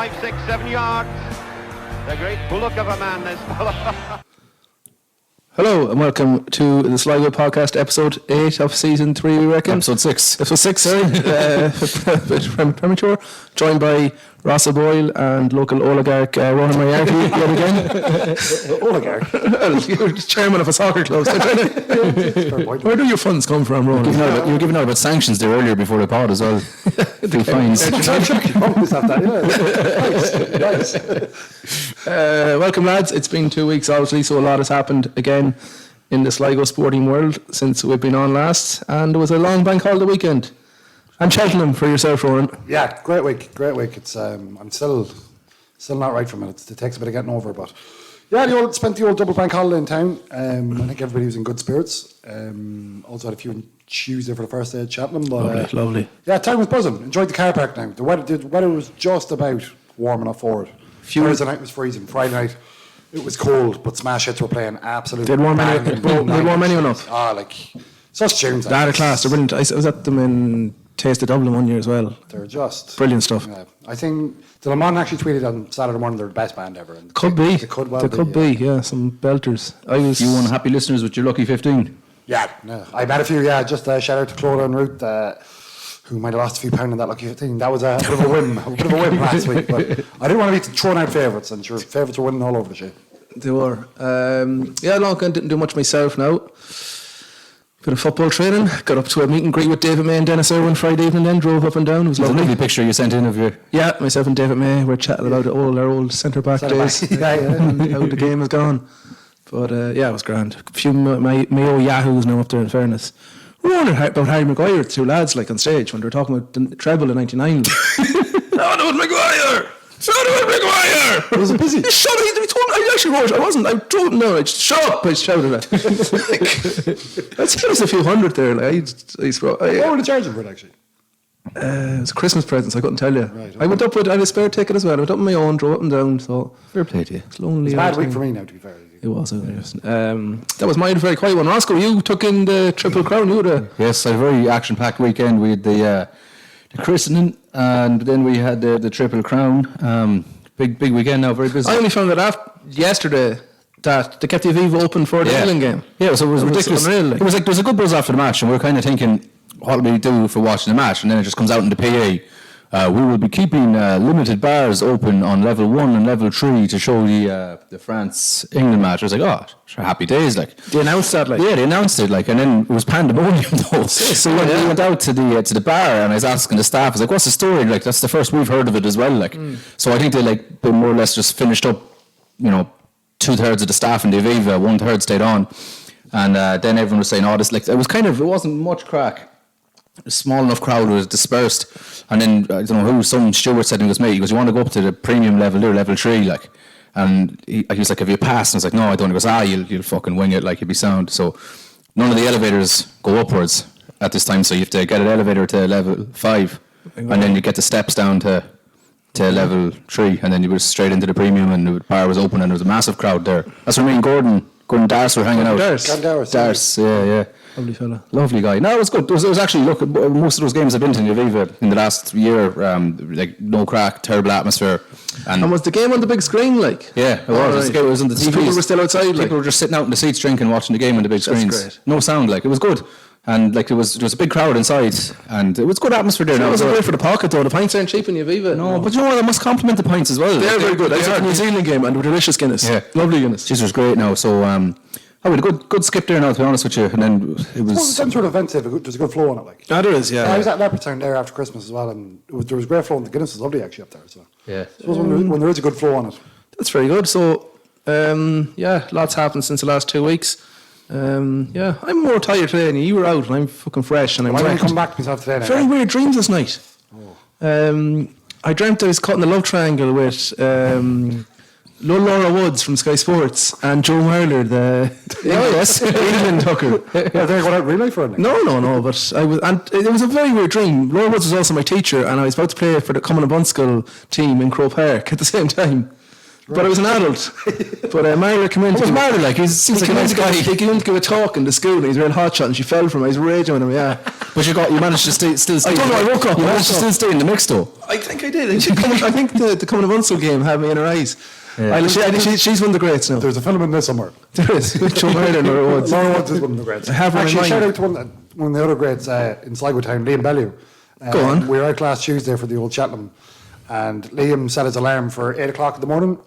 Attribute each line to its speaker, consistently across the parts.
Speaker 1: 5, 6, 7 yards. The great bullock of a man, this fellow.
Speaker 2: Hello and welcome to the Sligo podcast, episode 8 of season 3, we reckon.
Speaker 3: Episode 6.
Speaker 2: Episode 6, sorry. A bit premature. Joined by Ross O'Boyle and local oligarch Ronan Moriarty yet again.
Speaker 3: Oligarch?
Speaker 2: Well, you're the chairman of a soccer club. So where do your funds come from, Ronan?
Speaker 3: You were giving out about sanctions there earlier before the pod as well. The fines.
Speaker 2: Nice. Welcome, lads. It's been 2 weeks, obviously, so a lot has happened again in the Sligo sporting world since we've been on last, and it was a long bank holiday weekend. And Cheltenham for yourself, Ronan.
Speaker 4: Yeah, great week. It's I'm still not right from it. It takes a bit of getting over, but yeah, spent the old double bank holiday in town. I think everybody was in good spirits. Also had a few on Tuesday for the first day at Cheltenham. But,
Speaker 2: lovely.
Speaker 4: Yeah, town was buzzing. Enjoyed the car park now. The weather was just about warm enough for it. Thursday night was freezing. Friday night it was cold, but smash hits were playing absolutely.
Speaker 2: They'd warm anyone up.
Speaker 4: Like such tunes.
Speaker 2: They're out of class. They're brilliant. I was at them in Taste of Dublin one year as well.
Speaker 4: They're just
Speaker 2: brilliant stuff.
Speaker 4: Yeah. I think the Le Mans actually tweeted on Saturday morning they're the best band ever. And
Speaker 2: could be.
Speaker 4: They could
Speaker 2: be. Some belters.
Speaker 3: You won happy listeners with your lucky 15.
Speaker 4: Yeah, I met a few. Yeah, just shout out to Claude en route, who might have lost a few pounds in that lucky 15. That was a bit of a whim last week. But I didn't want to be thrown out favourites, and sure, favourites were winning all over the shit.
Speaker 2: They were. I didn't do much myself now. Bit of football training. Got up to a meet and greet with David May and Dennis Irwin Friday evening. Then drove up and down. It was lovely.
Speaker 3: A lovely picture you sent in of your.
Speaker 2: Yeah, myself and David May were chatting about our old centre back days. And how the game has gone. But it was grand. A few Mayo yahoos now up there. In fairness, we were wondering about Harry Maguire, the two lads, like on stage when they were talking about the treble in '99. No, it was Maguire. Maguire!
Speaker 4: Was it busy?
Speaker 2: Shut up! I actually wrote. I wasn't. I don't know. I just shut up! I shouted at. That's just a few hundred there. Like,
Speaker 4: what were they charging for it actually?
Speaker 2: It was Christmas presents. I couldn't tell you.
Speaker 4: Right, okay.
Speaker 2: I went up with. I had a spare ticket as well. I went up on my own, drove up and down. So
Speaker 3: fair play to you.
Speaker 2: It's lonely.
Speaker 4: It's a bad week for me now, to be fair.
Speaker 2: It was. That was my very quiet one. Roscoe, you took in the Triple Crown. You were
Speaker 3: Yes, a very action-packed weekend. We had the christening, and then we had the Triple Crown. Big weekend now, very busy.
Speaker 2: I only found out yesterday that they kept the Aviva open for the England game.
Speaker 3: Yeah, so it was ridiculous.
Speaker 2: Unreal, like.
Speaker 3: It was like there was a good buzz after the match, and we were kind of thinking, what do we do for watching the match? And then it just comes out in the PA. We will be keeping limited bars open on level 1 and level 3 to show the France-England match. I was like, oh, sure, happy days, like.
Speaker 2: They announced that, like.
Speaker 3: Yeah, they announced it, like, and then it was pandemonium, though. So when we went out to the bar, and I was asking the staff, I was like, what's the story? Like, that's the first we've heard of it as well, like. So I think they more or less just finished up, 2/3 of the staff in the Aviva, 1/3 stayed on, and then everyone was saying, oh, this, like, it wasn't much crack. A small enough crowd was dispersed, and then I don't know who, some steward said to me, he goes, you want to go up to the premium level or level 3, like, and he was like, have you passed? And I was like, no, I don't. He goes, you'll fucking wing it, like, you'll be sound. So none of the elevators go upwards at this time, so you have to get an elevator to level 5, and then you get the steps down to level 3, and then you were straight into the premium, and the bar was open, and there was a massive crowd there. That's where me and Gordon Darce were hanging out. Darce, yeah.
Speaker 2: Lovely fella.
Speaker 3: Lovely guy. No, it was good. It was actually, look, most of those games I've been to in the Aviva in the last year, like, no crack, terrible atmosphere.
Speaker 2: And was the game on the big screen, like?
Speaker 3: Yeah, it was. Right. It was on the TV.
Speaker 2: People were still outside,
Speaker 3: People were just sitting out in the seats drinking, watching the game on the big screens.
Speaker 2: That's great.
Speaker 3: No sound, like, it was good. And, like, there was a big crowd inside, and it was good atmosphere there.
Speaker 2: It wasn't great for the pocket, though. The pints aren't cheap in the Aviva.
Speaker 3: No, but you know what? I must compliment the pints as well.
Speaker 2: They're very good. I was at the New Zealand game, and they were delicious Guinness. Yeah. Lovely Guinness.
Speaker 3: Jeez, it was great now, so... we had a good skip there now, to be honest with you, and then it was...
Speaker 4: Some sort of events, there's a good flow on it, like.
Speaker 2: Yeah, there is, yeah.
Speaker 4: I was at Leopardstown there after Christmas as well, and there was great flow, and the Guinness was lovely actually up there, so...
Speaker 3: Yeah.
Speaker 4: I suppose when there is a good flow on it.
Speaker 2: That's very good. So, lots happened since the last 2 weeks. I'm more tired today than you. You were out, and I'm fucking fresh, and I'm
Speaker 4: going to come back to myself today now.
Speaker 2: Very weird dreams this night. I dreamt I was caught in a love triangle with... Laura Woods from Sky Sports and Joe Hurler, England hooker.
Speaker 4: Yeah, they're going out relay for it.
Speaker 2: No, but I was, and it was a very weird dream. Laura Woods was also my teacher, and I was about to play for the Common Bunskull team in Crow Park at the same time. Right. But I was an adult. But Marla came in.
Speaker 3: What was Marla like? He seems like a nice guy.
Speaker 2: He came in to give a talk in the school, and he's a real hotshot, and she fell for him. I was raging with him, yeah.
Speaker 3: But you managed to still stay.
Speaker 2: I don't know, I woke up.
Speaker 3: You managed to still stay in the mix though.
Speaker 2: I think I did. I think the coming of Unso game had me in her eyes. Yeah. She's one of the greats now.
Speaker 4: There's a film in there somewhere.
Speaker 2: There is. Joe Myler, Laura Woods.
Speaker 4: Laura Woods is one of the greats. Actually, shout out to one of the other greats in Sligo town, Liam Bellew.
Speaker 2: Go on.
Speaker 4: We were out last Tuesday for the old Cheltenham, and Liam set his alarm for 8 o'clock in the morning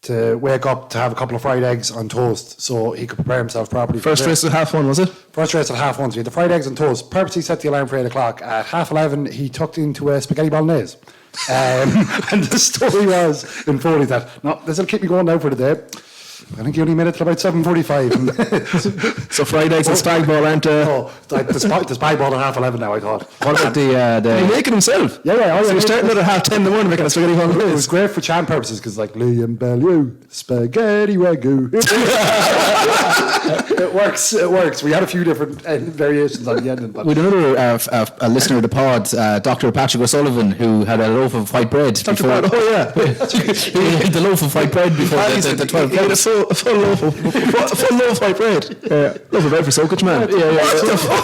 Speaker 4: to wake up to have a couple of fried eggs on toast so he could prepare himself properly.
Speaker 2: First race at 1:30, was it?
Speaker 4: First race at 1:30. So he had the fried eggs on toast. Purposely set the alarm for 8 o'clock. At 11:30, he tucked into a spaghetti bolognese. And the story was in Foley that, no, this will keep me going now for the day. I think he only made it till about 7:45.
Speaker 2: So fried eggs and spag ball aren't...
Speaker 4: No, like the spag ball at 11:30 now, I thought.
Speaker 3: What about the
Speaker 2: He make it himself?
Speaker 4: Yeah.
Speaker 2: So you're starting at 10:30 in the morning making a spaghetti bolognese.
Speaker 4: It was great for chant purposes because like Liam Bellew, spaghetti wagyu. It works. We had a few different variations on the ending. But
Speaker 3: we had another a listener of the pod, Dr. Patrick O'Sullivan, who had a loaf of white bread.
Speaker 2: Dr. Pat, oh yeah.
Speaker 3: He had the loaf of white bread before the 12
Speaker 2: He had a full loaf of white bread. Loaf of bread for Sokach, man. Yeah. What the fuck?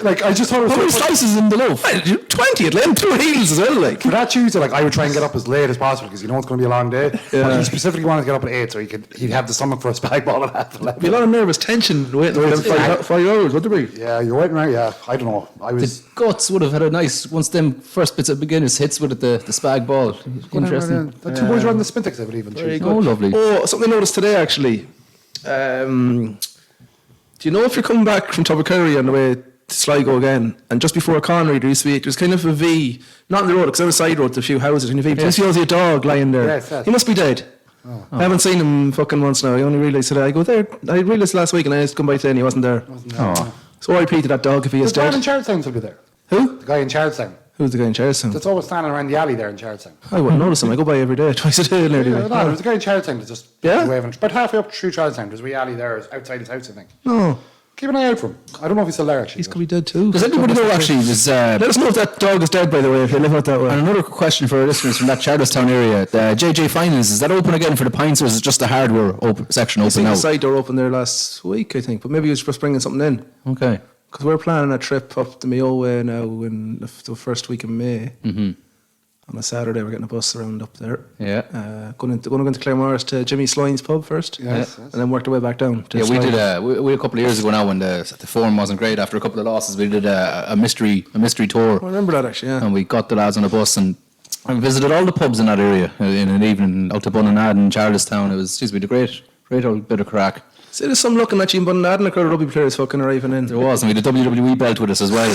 Speaker 4: like I just thought it was
Speaker 3: how many slices in the loaf?
Speaker 2: 20 at Lent, 2 heels as well. Like
Speaker 4: for that Tuesday, like I would try and get up as late as possible because you know it's going to be a long day.
Speaker 2: Yeah.
Speaker 4: But he specifically wanted to get up at 8 so he'd have the stomach for a spag ball at 11:30.
Speaker 2: Be a lot of nervous tension waiting for 5 hours, would there be?
Speaker 4: Yeah, you're waiting around. Yeah, I don't know.
Speaker 3: The guts would have had a nice once them first bits of beginners hits with it, the spag ball. Interesting.
Speaker 4: The two boys were on the Spintex, I believe.
Speaker 2: Very
Speaker 3: good. Oh, lovely.
Speaker 2: Oh, something I noticed today actually. Do you know if you're coming back from Tubbercurry on the way to Sligo again, and just before Connery there's kind of a V, not in the road, because on the side road, a few houses, and a V. Just you see a dog lying there.
Speaker 4: Yes.
Speaker 2: He must be dead. Oh. I haven't seen him fucking once now. I only realised today. I go there. I realised last week, and I had to come by today, and he wasn't there. So I repeated that dog if he is
Speaker 4: The guy
Speaker 2: dead.
Speaker 4: in Charlestown will be there.
Speaker 2: Who?
Speaker 4: The guy in Charlestown.
Speaker 2: Who's the guy in Charlestown?
Speaker 4: That's always standing around the alley there in Charlestown.
Speaker 2: I wouldn't notice him. I go by every day, twice a day nearly.
Speaker 4: Yeah, no, there's a guy in Charlestown that's just
Speaker 2: Yeah?
Speaker 4: waving. About halfway up through Charlestown, there's a wee alley there outside his house, I think.
Speaker 2: No,
Speaker 4: Keep an eye out for him. I don't know if he's still there, actually.
Speaker 2: he's could be dead too.
Speaker 3: Does anybody know actually?
Speaker 2: Let us know if that dog is dead, by the way, if you live out that way.
Speaker 3: And another question for our listeners from that Charlestown area: the JJ Finance, is that open again for the pints, or is it just the hardware section
Speaker 2: I
Speaker 3: open
Speaker 2: seen
Speaker 3: now?
Speaker 2: the side door open there last week, I think, but maybe he was just bringing something in.
Speaker 3: Okay.
Speaker 2: Because we're planning a trip up the Mayo way now in the first week of May.
Speaker 3: Mm-hmm.
Speaker 2: On a Saturday, we're getting a bus around up there.
Speaker 3: Yeah.
Speaker 2: Going to Claremorris to Jimmy Sline's pub first.
Speaker 4: Yes.
Speaker 2: And then work the way back down. To
Speaker 3: Yeah, we
Speaker 2: Sligo.
Speaker 3: did we a couple of years ago now when the form wasn't great after a couple of losses. We did a mystery tour,
Speaker 2: I remember that actually, yeah.
Speaker 3: and we got the lads on a bus and visited all the pubs in that area in an evening out to Bunanad and Charlestown. It was a great old bit of crack.
Speaker 2: See, there's some looking at you in Bunadden, a crowd of rugby players fucking arriving in.
Speaker 3: There was, and we had a WWE belt with us as well.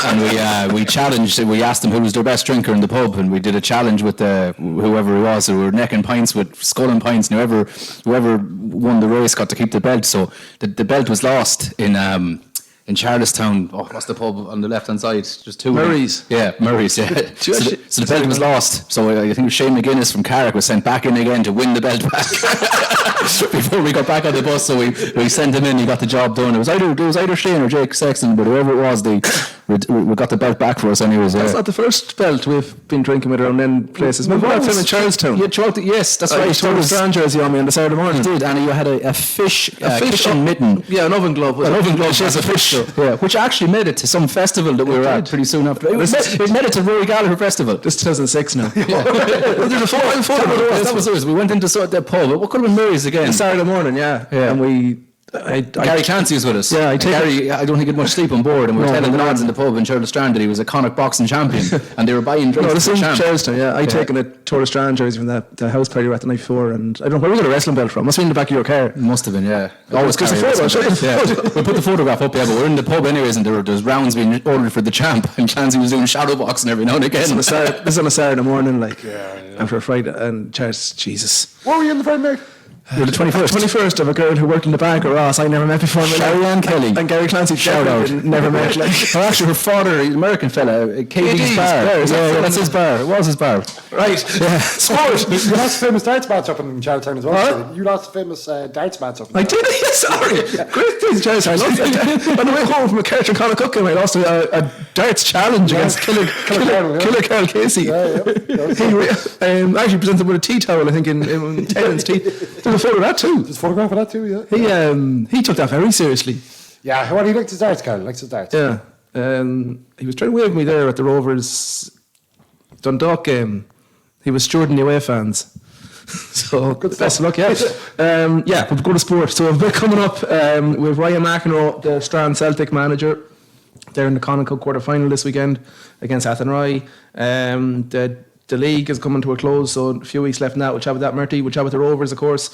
Speaker 3: And we challenged, we asked them who was their best drinker in the pub, and we did a challenge with whoever it was. So we were necking pints with sculling pints, and whoever won the race got to keep the belt. So the belt was lost in Charlestown. Oh, what's the pub on the left hand side? Just two.
Speaker 2: Murray's.
Speaker 3: Yeah, Murray's. Yeah. So the belt was lost. So I think it was Shane McGuinness from Carrick was sent back in again to win the belt back before we got back on the bus. So we sent him in. He got the job done. It was either Shane or Jake Sexton, but whoever it was, we got the belt back for us anyways.
Speaker 2: That's not the first belt we've been drinking with around then places. Remember that time in Charlestown?
Speaker 3: Yeah, yes, that's right.
Speaker 2: You tore a strand jersey on me on the Saturday morning.
Speaker 3: You did, and you had a fishing mitten.
Speaker 2: Yeah, an oven glove.
Speaker 3: An oven glove, yes, a fish. Yeah, which actually made it to some festival that we were at pretty soon after. It made it to Rory Gallagher Festival.
Speaker 2: This is 2006 now. There's a photo of us.
Speaker 3: That was us. We went into the pub. What could have been Murray's again?
Speaker 2: Saturday morning, yeah. And we...
Speaker 3: Gary Clancy was with us.
Speaker 2: Yeah,
Speaker 3: Gary, I don't think he had much sleep on board, and we were telling the lads in the pub in Charlotte Strand that he was a Connacht boxing champion, and they were buying drinks.
Speaker 2: No, this
Speaker 3: for
Speaker 2: is
Speaker 3: the champ.
Speaker 2: Charlestown, yeah. I'd taken a Tour of Strand jersey from the house party we were at the night before, and I don't know where we got a wrestling belt from. Must have been in the back of your car.
Speaker 3: Must have been, yeah. Always
Speaker 2: Because
Speaker 3: carry
Speaker 2: the
Speaker 3: a
Speaker 2: photo,
Speaker 3: wrestling belt. Yeah. We'll put the photograph up, yeah, but we're in the pub anyways, and there's rounds being ordered for the champ, and Clancy was doing shadow boxing every now and again.
Speaker 2: This is on a Saturday morning, like, after a Friday, and Charles, Jesus.
Speaker 4: What were you in the Friday night?
Speaker 2: You're the 21st of a girl who worked in the bank or Ross I never met before.
Speaker 3: Sharon Kelly.
Speaker 2: And Gary Clancy, shout out. Never met. Like.
Speaker 3: Well, actually, her father, an American fella, KD's bar. Yeah, that's his bar. It was his bar.
Speaker 2: Right. Yeah. Sport.
Speaker 4: You lost a famous darts match up in Charlestown as well. Huh? You lost a famous darts match up in
Speaker 2: I did? Sorry. Great things, Charlestown. I love that. On the way home from a Carter Connacht game, I lost a darts challenge against Killer Carl Casey. He actually presented with a tea towel, I think, in Tennant's tea. There's a photo of that too.
Speaker 4: There's a photograph of that too, yeah.
Speaker 2: He took that very seriously.
Speaker 4: Yeah, what he likes his darts, Carl. Likes his darts.
Speaker 2: Yeah. He was trying to wave me there at the Rovers Dundalk game. He was stewarding the away fans. So best of luck, yeah. We'll go to sport. So a bit coming up with Ryan Mc Enroe, the Strand Celtic manager. They're in the Connacht quarter final this weekend against Athenry. The league is coming to a close, so a few weeks left in that. We'll chat with that, Murty. We'll chat with the Rovers, of course.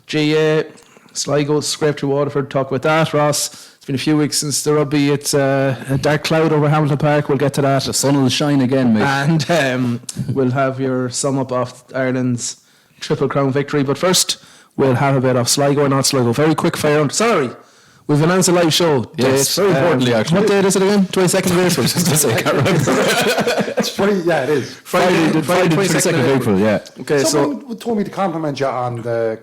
Speaker 2: GA, Sligo, scraped through Waterford. Talk about that, Ross. It's been a few weeks since the rugby. It's a dark cloud over Hamilton Park. We'll get to that.
Speaker 3: The sun will shine again, mate.
Speaker 2: And we'll have your sum up of Ireland's Triple Crown victory. But first, we'll have a bit of Sligo or Not Sligo. Very quick fire. Sorry, we've announced a live show.
Speaker 3: Yes, very importantly, actually.
Speaker 2: What date is it again? 22nd of April.
Speaker 3: I can't remember.
Speaker 4: It's funny, yeah, it is.
Speaker 2: Friday
Speaker 3: 22nd of April, yeah.
Speaker 2: Okay,
Speaker 4: Someone told me to compliment you on the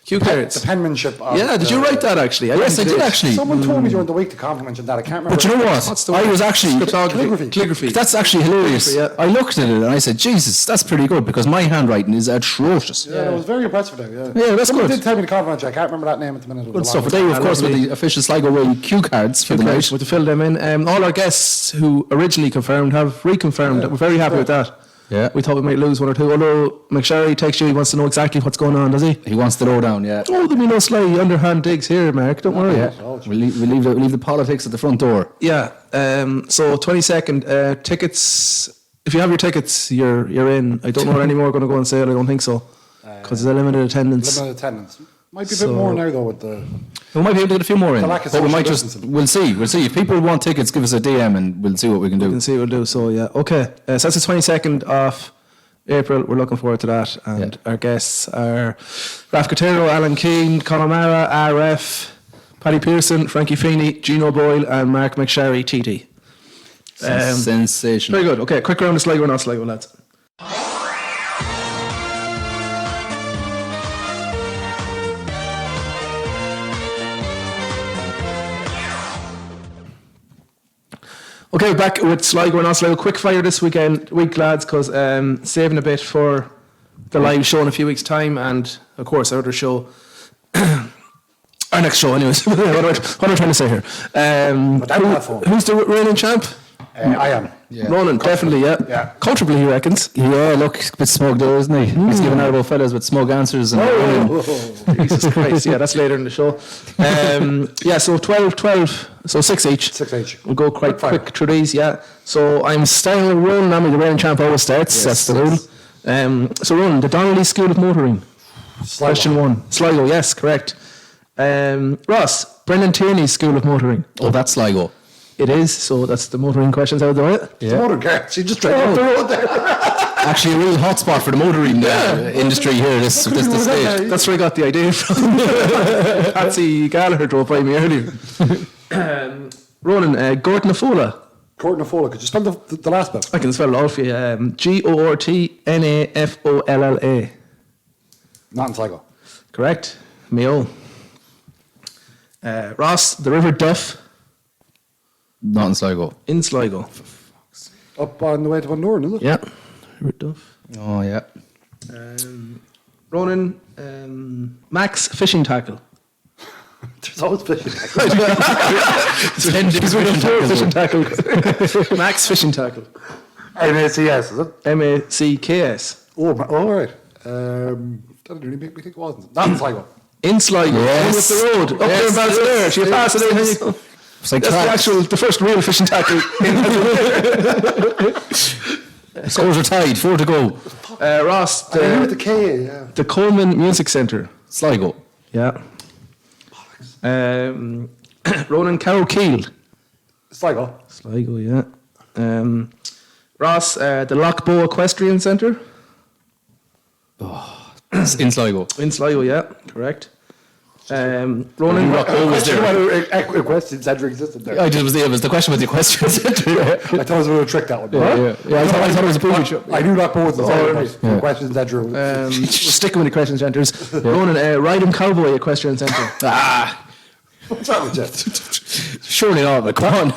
Speaker 2: cue cards.
Speaker 4: the penmanship. Of
Speaker 2: Yeah, did you write that actually?
Speaker 3: Yes, I did actually.
Speaker 4: Someone told me during the week to compliment you on that. I can't remember.
Speaker 3: But you know what?
Speaker 2: What's the
Speaker 3: I
Speaker 2: word?
Speaker 3: was actually
Speaker 2: Calligraphy.
Speaker 3: That's actually hilarious.
Speaker 2: Calligraphy, yeah.
Speaker 3: I looked at it and I said, Jesus, that's pretty good because my handwriting is atrocious.
Speaker 4: Yeah, I was very impressed with that.
Speaker 3: Yeah, that's
Speaker 4: Someone
Speaker 3: good.
Speaker 4: did tell me to compliment you. I can't remember that name at the minute. It was
Speaker 3: Good
Speaker 4: a
Speaker 3: stuff.
Speaker 4: long
Speaker 3: But there, of
Speaker 2: Ah,
Speaker 3: course, with
Speaker 2: lovely.
Speaker 3: the official Sligo Way cue cards for the night.
Speaker 2: We'll fill them in. All our guests who originally confirmed have reconfirmed. We're very happy with that.
Speaker 3: Yeah.
Speaker 2: We thought we might lose one or two. Although McSherry texts you, he wants to know exactly what's going on, does he?
Speaker 3: He wants the lowdown, yeah.
Speaker 2: Oh, there'll be no sly underhand digs here, Mark. Don't worry.
Speaker 3: Yeah. We'll leave the politics at the front door.
Speaker 2: Yeah. So 22nd tickets. If you have your tickets, you're in. I don't know if any more are going to go on sale. I don't think so, because there's a limited attendance.
Speaker 4: Limited attendance. Might be a bit more now though with the.
Speaker 3: We might be able to get a few more in.
Speaker 4: The lack of
Speaker 3: But we
Speaker 4: social
Speaker 3: might
Speaker 4: distancing.
Speaker 3: we'll see. If people want tickets, give us a DM and we'll see what we can do.
Speaker 2: We can see what we'll do. So yeah, okay. So that's the 22nd of April. We're looking forward to that. And our guests are Raf Cotero, Alan Keane, Conor Mara, RF, Paddy Pearson, Frankie Feeney, Gino Boyle, and Mark McSherry, TT.
Speaker 3: Sensational.
Speaker 2: Very good. Okay, quick round of Sligo or Not Sligo, lads. Okay, back with Sligo or Not Sligo. Quick fire this week, lads, because saving a bit for the live show in a few weeks' time, and of course our other show, our next show, anyways. what am I trying to say here? Who's the reigning champ?
Speaker 4: I am.
Speaker 3: Yeah.
Speaker 2: Ronan, definitely, yeah. Comfortably, he reckons.
Speaker 3: Yeah, look, a bit smug there, isn't he? He's giving out about fellas with smug answers. And
Speaker 2: Jesus Christ, yeah, that's later in the show. So 12, so 6 each.
Speaker 4: 6 each.
Speaker 2: We'll go quite quick through these, yeah. So I'm starting with Ronan. I mean, the reigning champ always starts. That's the rule. So Ronan, the Donnelly School of Motoring.
Speaker 4: Sligo.
Speaker 2: Question 1. Sligo, yes, correct. Ross, Brendan Tierney's School of Motoring.
Speaker 3: Oh, that's Sligo.
Speaker 2: It is, so that's the motoring questions out of the way.
Speaker 4: The motor car. She just drove up the road there.
Speaker 3: Actually, a real hotspot for the motoring industry here. This stage.
Speaker 2: That's where I got the idea from. Patsy Gallagher drove by me earlier. Ronan, Gordon Afola.
Speaker 4: Gordon Afola. Could you spell the last bit?
Speaker 2: I can spell it all for you. Gortnafolla.
Speaker 4: Not in Sligo.
Speaker 2: Correct. Mayo. Ross, the River Duff.
Speaker 3: Not in Sligo.
Speaker 2: In Sligo.
Speaker 4: Up on the way to Van Doren, is it?
Speaker 2: Yeah. River Duff.
Speaker 3: Oh, yeah.
Speaker 2: Ronan, Macks fishing tackle.
Speaker 4: There's always fishing.
Speaker 3: 10 different
Speaker 2: Fishing tackle. Macks fishing tackle.
Speaker 4: MACS, is it?
Speaker 2: MACKS.
Speaker 4: Oh, all right. That didn't really make me think it wasn't. Not in Sligo.
Speaker 2: In Sligo.
Speaker 3: Yes.
Speaker 2: In with the road. Up there in Balsallare. So you pass it in and you go.
Speaker 3: It's like
Speaker 2: That's the first real fishing tackle.
Speaker 3: Scores are tied, 4 to go.
Speaker 2: Ross,
Speaker 4: I knew with the K, yeah.
Speaker 2: the Coleman Music Centre.
Speaker 3: Sligo.
Speaker 2: Yeah. Ronan Carrow-Keel.
Speaker 4: Sligo.
Speaker 2: Sligo, yeah. Ross, the Lochbow Equestrian Centre.
Speaker 3: It's in Sligo.
Speaker 2: In Sligo, yeah, correct. Ronan,
Speaker 3: Always there.
Speaker 4: Whether questions ever existed there.
Speaker 3: It was the question with the questions.
Speaker 4: I thought it was a little trick, that one.
Speaker 3: Yeah, I thought it was a previous show.
Speaker 4: I knew that both was the questions ever.
Speaker 2: we're sticking with equestrian centres. Ronan, Rydham Cowboy Equestrian Centre.
Speaker 4: What's wrong with you?
Speaker 3: Surely not, but come on.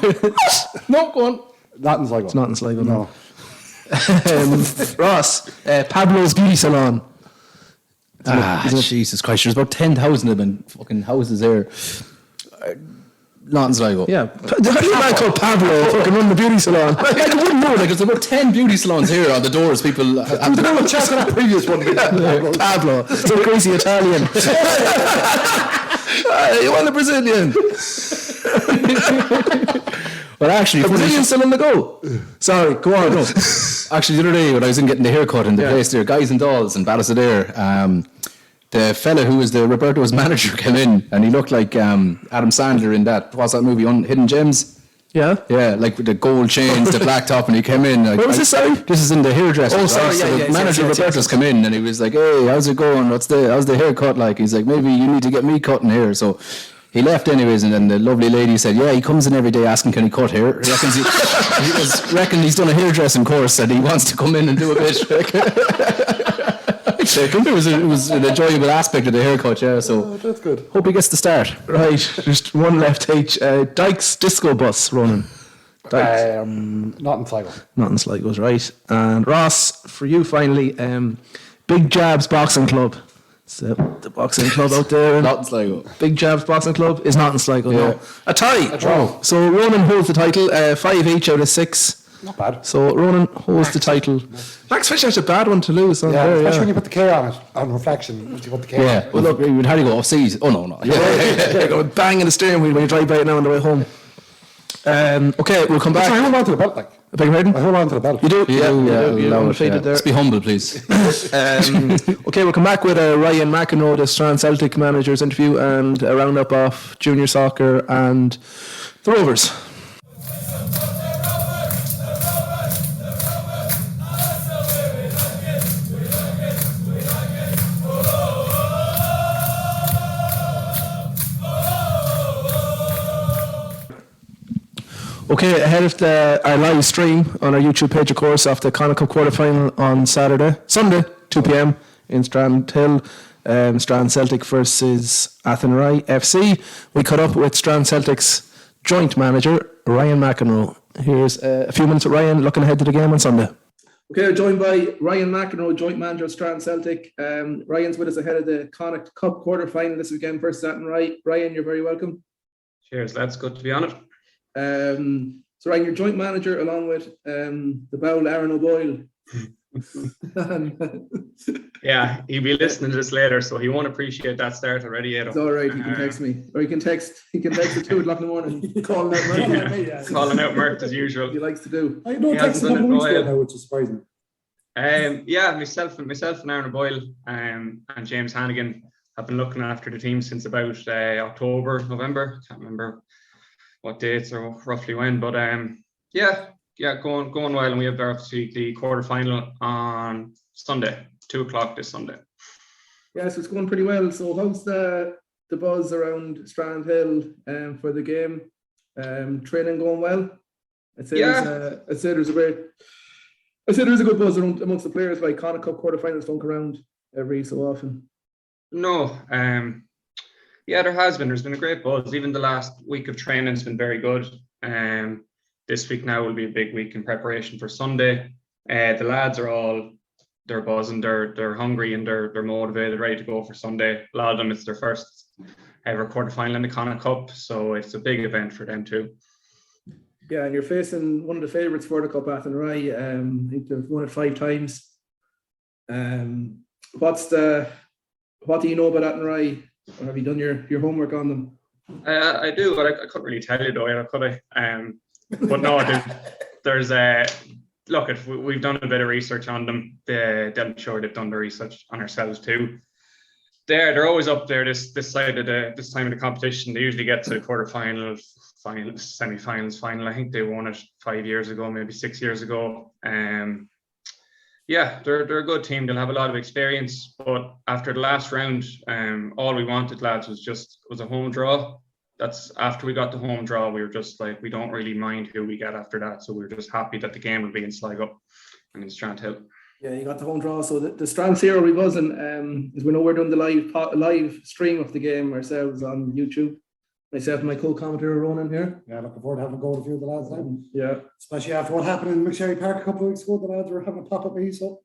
Speaker 2: No, go on.
Speaker 4: Not in Sligo.
Speaker 2: It's not in Sligo,
Speaker 4: No.
Speaker 2: Ross, Pablo's Beauty Salon.
Speaker 3: Jesus Christ, there's about 10,000 of them in fucking houses there. Not Sligo.
Speaker 2: Yeah. There's a man called Pablo fucking run the beauty salon.
Speaker 3: Like, I wouldn't know. Like, there's about 10 beauty salons here on the doors. People have
Speaker 4: Check on that previous one.
Speaker 2: Pablo. So crazy Italian. You want a Brazilian?
Speaker 3: But actually,
Speaker 2: the Brazilian's still on the go. Sorry, go on.
Speaker 3: No. Actually, the other day when I was in getting the haircut in the place there, Guys and Dolls in Ballysadare, the fella who was the Roberto's manager came in and he looked like Adam Sandler in what's that movie, Hidden Gems?
Speaker 2: Yeah?
Speaker 3: Yeah, like with the gold chains, the black top, and he came in. Like,
Speaker 2: Where was this, sorry?
Speaker 3: This is in the hairdresser.
Speaker 2: Oh, sorry,
Speaker 3: So
Speaker 2: yeah,
Speaker 3: the manager Roberto's come in and he was like, hey, how's it going? How's the haircut like? He's like, maybe you need to get me cutting hair. So he left anyways, and then the lovely lady said, yeah, he comes in every day asking can he cut hair. He reckons he's done a hairdressing course and he wants to come in and do a bit. It was an enjoyable aspect of the haircut, yeah. So
Speaker 4: that's good.
Speaker 3: Hope he gets the start.
Speaker 2: Right, just one left H. Dyke's disco bus running.
Speaker 4: Not in Sligo.
Speaker 2: Not in Sligo's right. And Ross, for you finally, Big Jabs Boxing Club. It's the boxing club out there.
Speaker 3: Not in Sligo.
Speaker 2: Big Jabs Boxing Club is not in Sligo, no. A tie.
Speaker 4: A draw.
Speaker 2: So Ronan holds the title, 5 each out of 6.
Speaker 4: Not bad.
Speaker 2: So Ronan holds the title. Max Fisher's a bad one to lose.
Speaker 4: Especially when you put the K on it, on reflection. Once you put the K on it.
Speaker 3: Well, look, we'd have to go overseas. Oh, no.
Speaker 2: Yeah, go bang in the steering wheel when you drive by it now on the way home. Okay, we'll come back.
Speaker 4: I hold on to the belt, like.
Speaker 2: I beg your pardon?
Speaker 4: I hold on to the belt.
Speaker 2: You do?
Speaker 3: Yeah.
Speaker 2: You're undefeated there.
Speaker 3: Let's be humble, please.
Speaker 2: Okay, we'll come back with Ryan Mc Enroe, the Strand Celtic manager's interview, and a roundup of junior soccer and the Rovers. Okay, ahead of our live stream on our YouTube page, of course, of the Connacht quarter-final on Sunday, 2 p.m. in Strand Hill, Strand Celtic versus Athenry FC. We caught up with Strand Celtic's joint manager, Ryan Mc Enroe. Here's a few minutes with Ryan looking ahead to the game on Sunday. Okay, we're joined by Ryan Mc Enroe, joint manager of Strand Celtic. Ryan's with us ahead of the Connacht Cup quarter-final this weekend versus Athenry. Ryan, you're very welcome.
Speaker 5: Cheers, lads. Good to be on it.
Speaker 2: So Ryan, you're joint manager along with the Bowl Aaron O'Boyle.
Speaker 5: Yeah, he'll be listening to this later, so he won't appreciate that start already. It's
Speaker 2: all right. He can text me, or he can text at 2 o'clock in the morning, calling out Mert.
Speaker 5: Calling out Mert as usual.
Speaker 2: He likes to do.
Speaker 4: I know text a couple of weeks ago now, which is surprising.
Speaker 5: Yeah, myself and Aaron O'Boyle and James Hannigan have been looking after the team since about October, November. Can't remember what dates or roughly when, but going well, and we have obviously the quarter-final on Sunday, 2 o'clock this Sunday.
Speaker 2: Yeah, so it's going pretty well. So how's the buzz around Strand Hill for the game? Training going well? I'd say there's a good buzz around amongst the players. Like Connacht Cup quarter-finals don't come around every so often.
Speaker 5: No, there has been. There's been a great buzz. Even the last week of training has been very good. This week now will be a big week in preparation for Sunday. The lads they're buzzing, they're hungry, and they're motivated, ready to go for Sunday. A lot of them, it's their first ever quarterfinal in the Connacht Cup, so it's a big event for them too.
Speaker 2: Yeah, and you're facing one of the favourites for the Cup, Athenry. I think they've won it 5 times. What do you know about Athenry? Or have you done your homework on them?
Speaker 5: I do, but I couldn't really tell you though, could I? But no, there's we've done a bit of research on them. I'm sure they've done the research on ourselves too. They're always up there this side of this time of the competition. They usually get to the quarterfinals, finals, semi-finals, final. I think they won it 5 years ago, maybe 6 years ago. Yeah, they're a good team. They'll have a lot of experience, but after the last round, all we wanted, lads, was a home draw. That's after we got the home draw, we were just like, we don't really mind who we get after that. So we were just happy that the game will be in Sligo and in Strand Hill.
Speaker 2: Yeah, you got the home draw. So the Strand Zero we buzzing, as we know, we're doing the live stream of the game ourselves on YouTube. Myself and my co-commentator Ronan here.
Speaker 4: Yeah, looking forward to having a go with a few of the lads now.
Speaker 2: Yeah.
Speaker 4: Especially after what happened in McSherry Park a couple of weeks ago, the lads were having a pop-up so.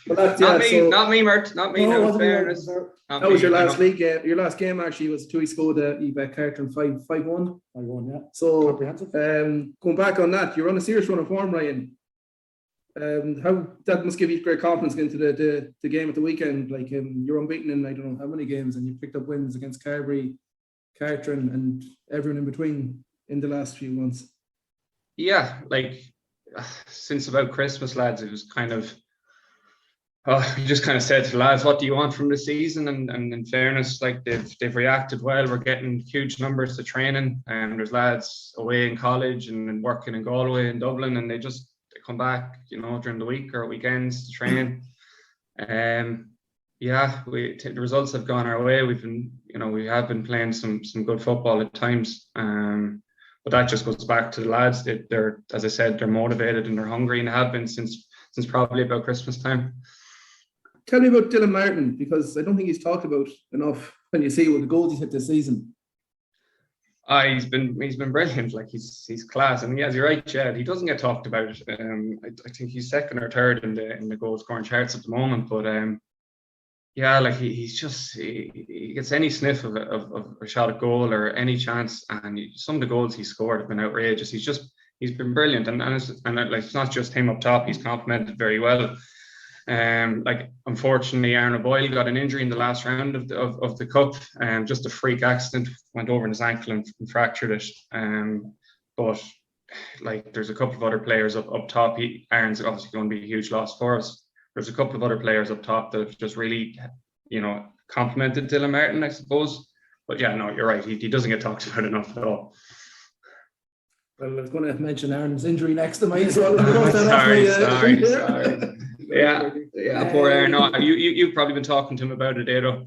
Speaker 5: Not me, Mert. Not me. No, in fairness.
Speaker 2: That was your last league game. Your last game actually was 2 weeks ago. You bet Carton 5-1.
Speaker 4: 5-1, yeah.
Speaker 2: So going back on that, you're on a serious run of form, Ryan. How that must give you great confidence into the game at the weekend. Like you're unbeaten in I don't know how many games, and you picked up wins against Carbery, Cartron, and everyone in between in the last few months.
Speaker 5: Yeah, like since about Christmas, lads, it was kind of. We just kind of said to the lads, what do you want from the season? And in fairness, like they've reacted well. We're getting huge numbers to training, and there's lads away in college and working in Galway and Dublin, and they come back, during the week or weekends to train. The results have gone our way. We've been, we have been playing some good football at times. But that just goes back to the lads. They're, as I said, they're motivated and they're hungry, and have been since probably about Christmas time.
Speaker 2: Tell me about Dylan Martin, because I don't think he's talked about enough when you see what the goals he's hit this season.
Speaker 5: He's been brilliant. Like he's class, and yes, you're right, Jed. He doesn't get talked about. I think he's second or third in the goal scoring charts at the moment. But like he gets any sniff of a shot at goal or any chance, and some of the goals he scored have been outrageous. He's been brilliant, and it's not just him up top. He's complemented very well. Like unfortunately, Aaron Boyle got an injury in the last round of the cup, just a freak accident, went over in his ankle and fractured it. But like there's a couple of other players up top. Aaron's obviously going to be a huge loss for us. There's a couple of other players up top that have just really, complimented Dylan Martin, I suppose. But yeah, no, you're right. He doesn't get talked about enough at all.
Speaker 2: Well, I was going to mention Aaron's injury next to mine.
Speaker 5: So sorry. Yeah, poor Aaron. No, you've probably been talking to him about it, Edo.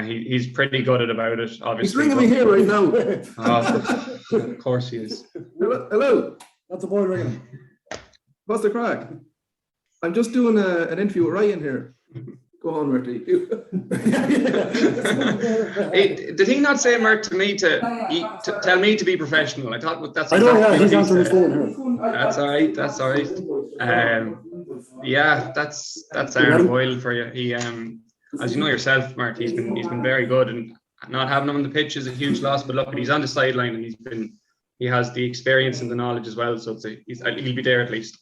Speaker 5: He's pretty gutted about it, obviously.
Speaker 2: He's ringing me here right now.
Speaker 5: Of course he is.
Speaker 2: Hello.
Speaker 4: That's a boy ringing.
Speaker 2: What's the crack? I'm just doing an interview with Ryan here. Go on, Marty.
Speaker 5: Did he not say, Mert, to me to tell me to be professional? I thought that's.
Speaker 4: I know. Yeah, he's answering his phone here.
Speaker 5: That's all right. That's all right. Yeah, that's Aaron Boyle for you. He, as you know yourself, Mark, he's been very good, and not having him on the pitch is a huge loss. But look, he's on the sideline, and he has the experience and the knowledge as well. So he'll be there at least.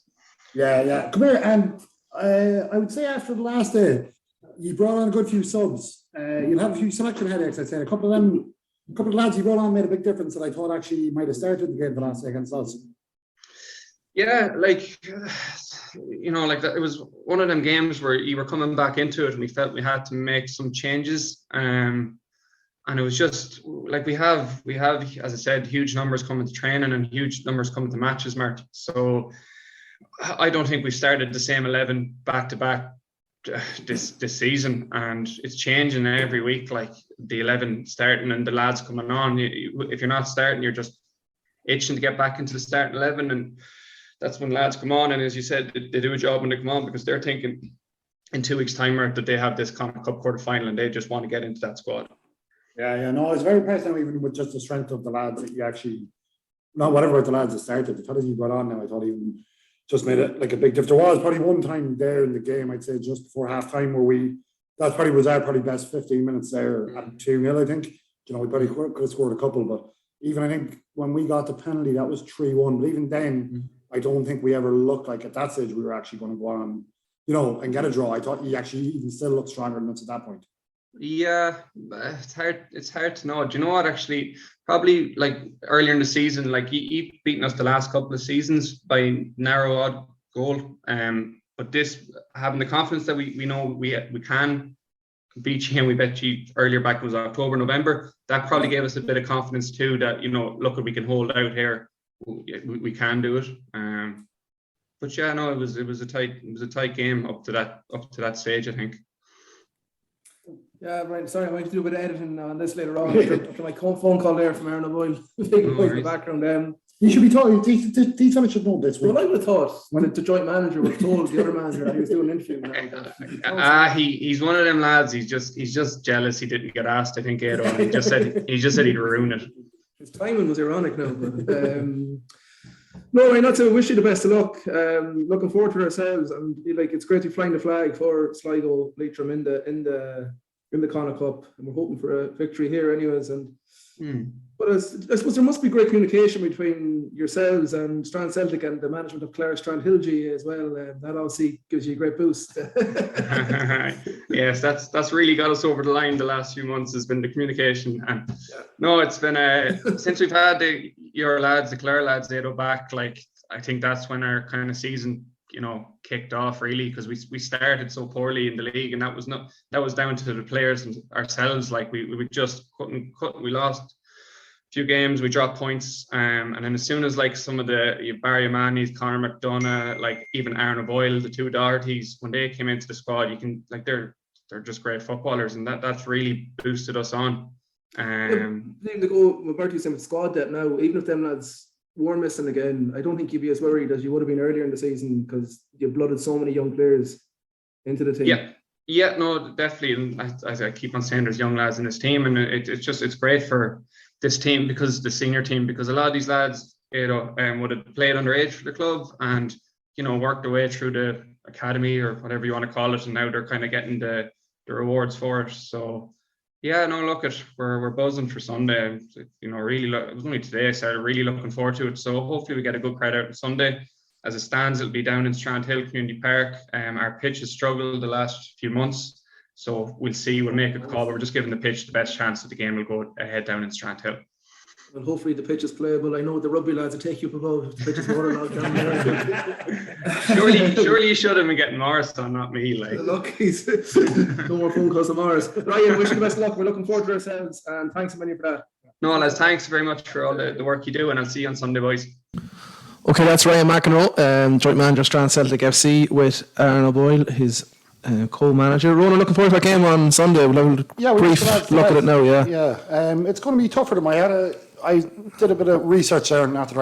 Speaker 5: Yeah.
Speaker 4: Come here, and I would say after the last day, you brought on a good few subs. You'll have a few selection headaches, I'd say. A couple of lads you brought on made a big difference that I thought actually might have started the game the last day against us.
Speaker 5: Yeah, like like that. It was one of them games where you were coming back into it, and we felt we had to make some changes. And it was just like we have, as I said, huge numbers coming to training and huge numbers coming to matches, Mark. So I don't think we started the same 11 back to back this season, and it's changing every week. Like the 11 starting and the lads coming on. If you're not starting, you're just itching to get back into the starting 11, and that's when lads come on. And as you said, they do a job when they come on, because they're thinking in 2 weeks' time that they have this Connacht Cup quarter final, and they just want to get into that squad.
Speaker 4: Yeah. No, I was very impressed now, even with just the strength of the lads that you actually, not whatever the lads that started. The fellas you got on now, I thought even just made it like a big difference. There was probably one time there in the game, I'd say just before half time, where that probably was our best 15 minutes there at 2-0, I think. We probably could have scored a couple, but even I think when we got the penalty, that was 3-1. But even then, I don't think we ever looked like at that stage we were actually going to go on, and get a draw. I thought he actually even still looked stronger than us at that point. Yeah,
Speaker 5: it's hard to know. Do you know what? Actually, probably like earlier in the season, like he beaten us the last couple of seasons by narrow odd goal. But this, having the confidence that we know we can beat you, and we bet you earlier back, it was October, November. That probably gave us a bit of confidence too. That look, we can hold out here. We can do it. But yeah, no, it was a tight game up to that stage, I think.
Speaker 2: Yeah, right. Sorry, I might do a bit of editing on this later on. After my phone call there from Aaron O'Boyle, in the background.
Speaker 4: You should be told. These fellas should know this.
Speaker 2: Well, I would have thought when the joint manager was told the other manager that he was doing an interview.
Speaker 5: He's one of them lads. He's just jealous he didn't get asked. I think he just said he'd ruin it.
Speaker 2: His timing was ironic now. But, No, I not to wish you the best of luck. Looking forward to ourselves, and it's great to be flying the flag for Sligo Leitrim in the Connacht Cup, and we're hoping for a victory here, anyways. And but I suppose there must be great communication between yourselves and Strand Celtic and the management of Clare Strand Hilgy as well. That obviously gives you a great boost.
Speaker 5: Yes, that's really got us over the line the last few months, has been the communication. And no, it's been since we've had your lads, the Clare lads, they'd go back. Like, I think that's when our kind of season, kicked off really, because we started so poorly in the league, and that was down to the players and ourselves. Like we just couldn't. We lost few games, we dropped points, and then as soon as some of the Barry O'Mahony's, Conor McDonough, even Aaron O'Boyle, the two Dohertys, when they came into the squad, you can they're just great footballers, and that's really boosted us on.
Speaker 2: Even to go Roberto saying with squad depth now, even if them lads were missing again, I don't think you'd be as worried as you would have been earlier in the season, because you blooded so many young players into the team.
Speaker 5: Yeah, no, definitely. And as I keep on saying, there's young lads in this team, and it's great for this team, because the senior team, because a lot of these lads, would have played underage for the club and, worked their way through the academy or whatever you want to call it, and now they're kind of getting the rewards for it. So yeah, no, look, we're buzzing for Sunday. Really, it was only today I started really looking forward to it. So hopefully we get a good crowd out on Sunday. As it stands, it'll be down in Strand Hill Community Park. Our pitch has struggled the last few months, so we'll see. We'll make a call. We're just giving the pitch the best chance that the game will go ahead down in Strand Hill.
Speaker 2: Well, hopefully the pitch is playable. I know the rugby lads will take you up above. The pitch is waterlogged down there.
Speaker 5: Surely you should have been getting Morris on, not me.
Speaker 2: Look, he's no more phone calls to Morris. Ryan, wish you the best of luck. We're looking forward to ourselves, and thanks a million for that.
Speaker 5: No, lads, thanks very much for all the work you do, and I'll see you on Sunday, boys.
Speaker 2: Okay, that's Ryan Mc Enroe, joint manager Strand Celtic FC, with Aaron O'Boyle, his co-manager. Ronan, looking forward to that game on Sunday. We'll have a brief look at it now.
Speaker 4: It's going to be tough for them. I did a bit of research there, not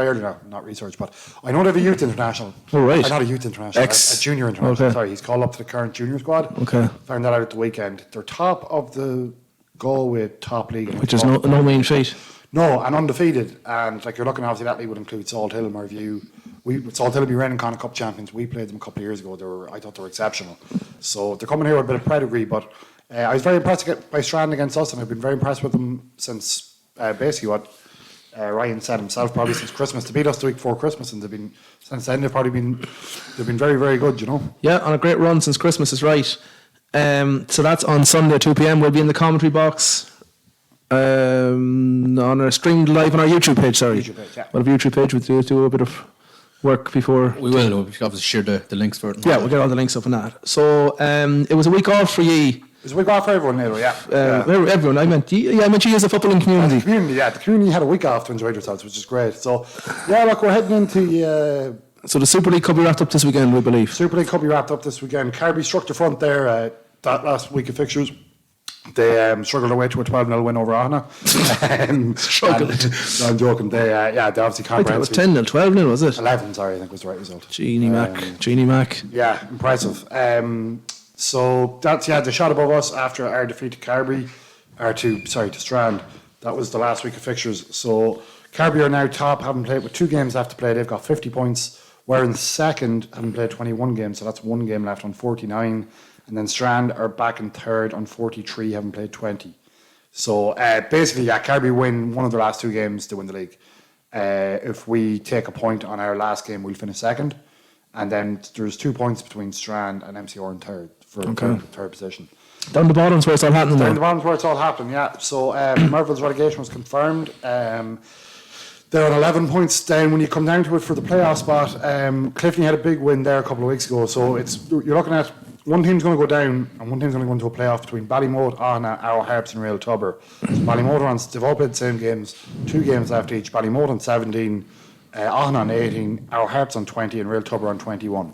Speaker 4: research, but I know they have a youth international.
Speaker 2: Oh, right.
Speaker 4: Not a youth international, a junior international. Okay. Sorry, he's called up to the current junior squad.
Speaker 2: Okay.
Speaker 4: Found that out at the weekend. They're top of the Galway top league.
Speaker 2: Which is no mean feat.
Speaker 4: No, and undefeated. And you're looking, obviously, that league would include Salt Hill, in my view. Salt Hill will be reigning Connacht Cup champions. We played them a couple of years ago. I thought they were exceptional. So they're coming here with a bit of pedigree. But I was very impressed by Strand against us, and I've been very impressed with them since basically what Ryan said himself, probably since Christmas. To beat us the week before Christmas, and since then they've been very, very good.
Speaker 2: Yeah, on a great run since Christmas is right. So that's on Sunday at 2 p.m. We'll be in the commentary box. On our streamed live on our YouTube page.
Speaker 4: YouTube page, yeah.
Speaker 2: Well, YouTube page, we'll do a bit of work before.
Speaker 3: We will. We'll obviously share the links for it.
Speaker 2: Yeah, we'll get all the links up on that. So it was a week off for ye.
Speaker 4: It was a week off for everyone, yeah.
Speaker 2: Everyone. I meant ye as a footballing community.
Speaker 4: The community had a week off to enjoy themselves, which is great. So, yeah, look, we're heading into.
Speaker 2: So the Super League Cup will be wrapped up this weekend, we believe.
Speaker 4: Super League Cup will be wrapped up this weekend. Carby struck the front there that last week of fixtures. They struggled away to a 12-0 win over Anna.
Speaker 2: Struggled.
Speaker 4: No, I'm joking. They obviously can't.
Speaker 2: I think it was 10-0, 12-0, was it?
Speaker 4: 11, sorry, I think was the right result.
Speaker 2: Jeannie Mac.
Speaker 4: Yeah, impressive. So that's they shot above us after our defeat to Carby, to Strand. That was the last week of fixtures. So Carby are now top, having played with 2 games left to play. They've got 50 points. We're in second, having played 21 games, so that's 1 game left on 49. And then Strand are back in third on 43, having played 20. So basically, Carby win one of their last 2 games to win the league. If we take a point on our last game, we'll finish second. And then there's 2 points between Strand and MCR in third for third position.
Speaker 2: Down the bottom's where it's all happening.
Speaker 4: Down the bottom's where it's all happening, yeah. So Merville's relegation was confirmed. They're on 11 points down when you come down to it for the playoff spot. Clifton had a big win there a couple of weeks ago. So you're looking at one team's going to go down and one team's going to go into a playoff between Ballymote, Anna, Arrow Harps and Real Tubber. So Ballymote they've all played the same games, 2 games left each. Ballymote on 17, Anna on 18, Arrow Harps on 20 and Real Tubber on 21.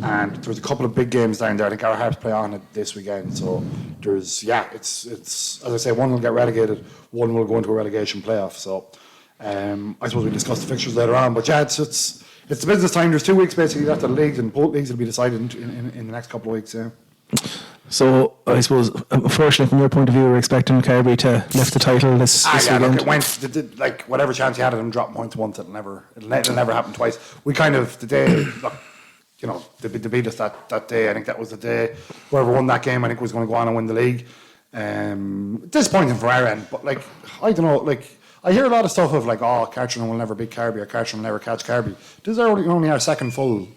Speaker 4: And there's a couple of big games down there. I think Arrow Harps play on this weekend. So it's as I say, one will get relegated, one will go into a relegation playoff. So I suppose we'll discuss the fixtures later on. But yeah, it's the business time. There's 2 weeks basically left of the leagues, and both leagues will be decided in the next couple of weeks. Yeah.
Speaker 2: So I suppose, unfortunately, from your point of view, we're expecting Kirby to lift the title this weekend.
Speaker 4: Look, it went like whatever chance you had of them dropping points once, it'll never happen twice. We kind of the day, look, you know, they beat us that day. I think that was the day whoever won that game, I think, was going to go on and win the league. Disappointing for our end, but like I don't know, like I hear a lot of stuff of like, oh, Cartron will never beat Kirby or Cartron will never catch Kirby. This is only our second full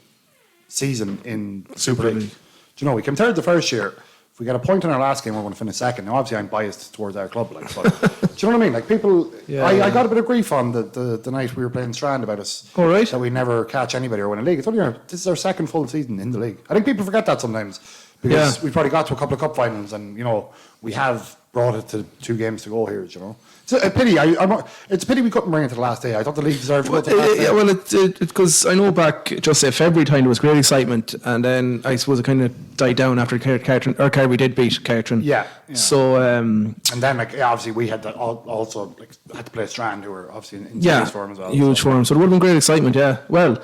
Speaker 4: season in Super League. Do you know, we came third the first year. If we get a point in our last game, we're going to finish second. Now, obviously, I'm biased towards our club, like, but do you know what I mean? Like, people, I got a bit of grief on the night we were playing Strand about us.
Speaker 2: Oh, right.
Speaker 4: That we never catch anybody or win a league. It's only this is our second full season in the league. I think people forget that sometimes because we probably got to a couple of cup finals, and you know, we have brought it to 2 games to go here. You know. It's a pity. It's a pity we couldn't bring it to the last day. I thought the league deserved to go to the last day.
Speaker 2: Yeah, well, because I know back just say February time there was great excitement, and then I suppose it kind of died down after Kirby did beat Cartron.
Speaker 4: Yeah.
Speaker 2: So
Speaker 4: and then like obviously we had to also like had to play Strand, who were obviously in serious form as well.
Speaker 2: Huge form. So there would have been great excitement. Yeah. Well,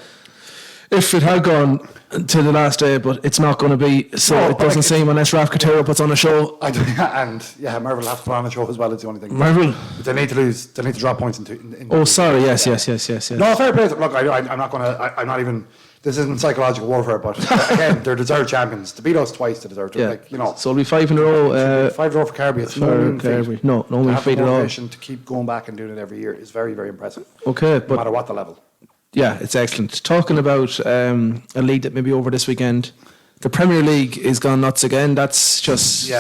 Speaker 2: if it had gone to the last day, but it's not going to be. So
Speaker 4: No,
Speaker 2: it doesn't
Speaker 4: like,
Speaker 2: seem unless Raf Katero puts on a show.
Speaker 4: And Mervyn will have to put on a show as well. It's the only thing.
Speaker 2: Mervyn.
Speaker 4: But they need to lose. They need to drop points in
Speaker 2: Oh, sorry. Yes.
Speaker 4: No, fair play. Look, I'm not going to. I'm not even. This isn't psychological warfare, but again, they're deserved champions. To beat us twice, they deserve to.
Speaker 2: Yeah.
Speaker 4: Like, you know.
Speaker 2: So it'll be 5 in a row.
Speaker 4: 5 in a row for Kirby. It's no mean feat.
Speaker 2: No mean feat at all.
Speaker 4: Motivation to keep going back and doing it every year is very, very impressive.
Speaker 2: Okay,
Speaker 4: No
Speaker 2: but
Speaker 4: matter what the level.
Speaker 2: yeah, it's excellent. Talking about a league that may be over this weekend, the Premier League is gone nuts again. That's just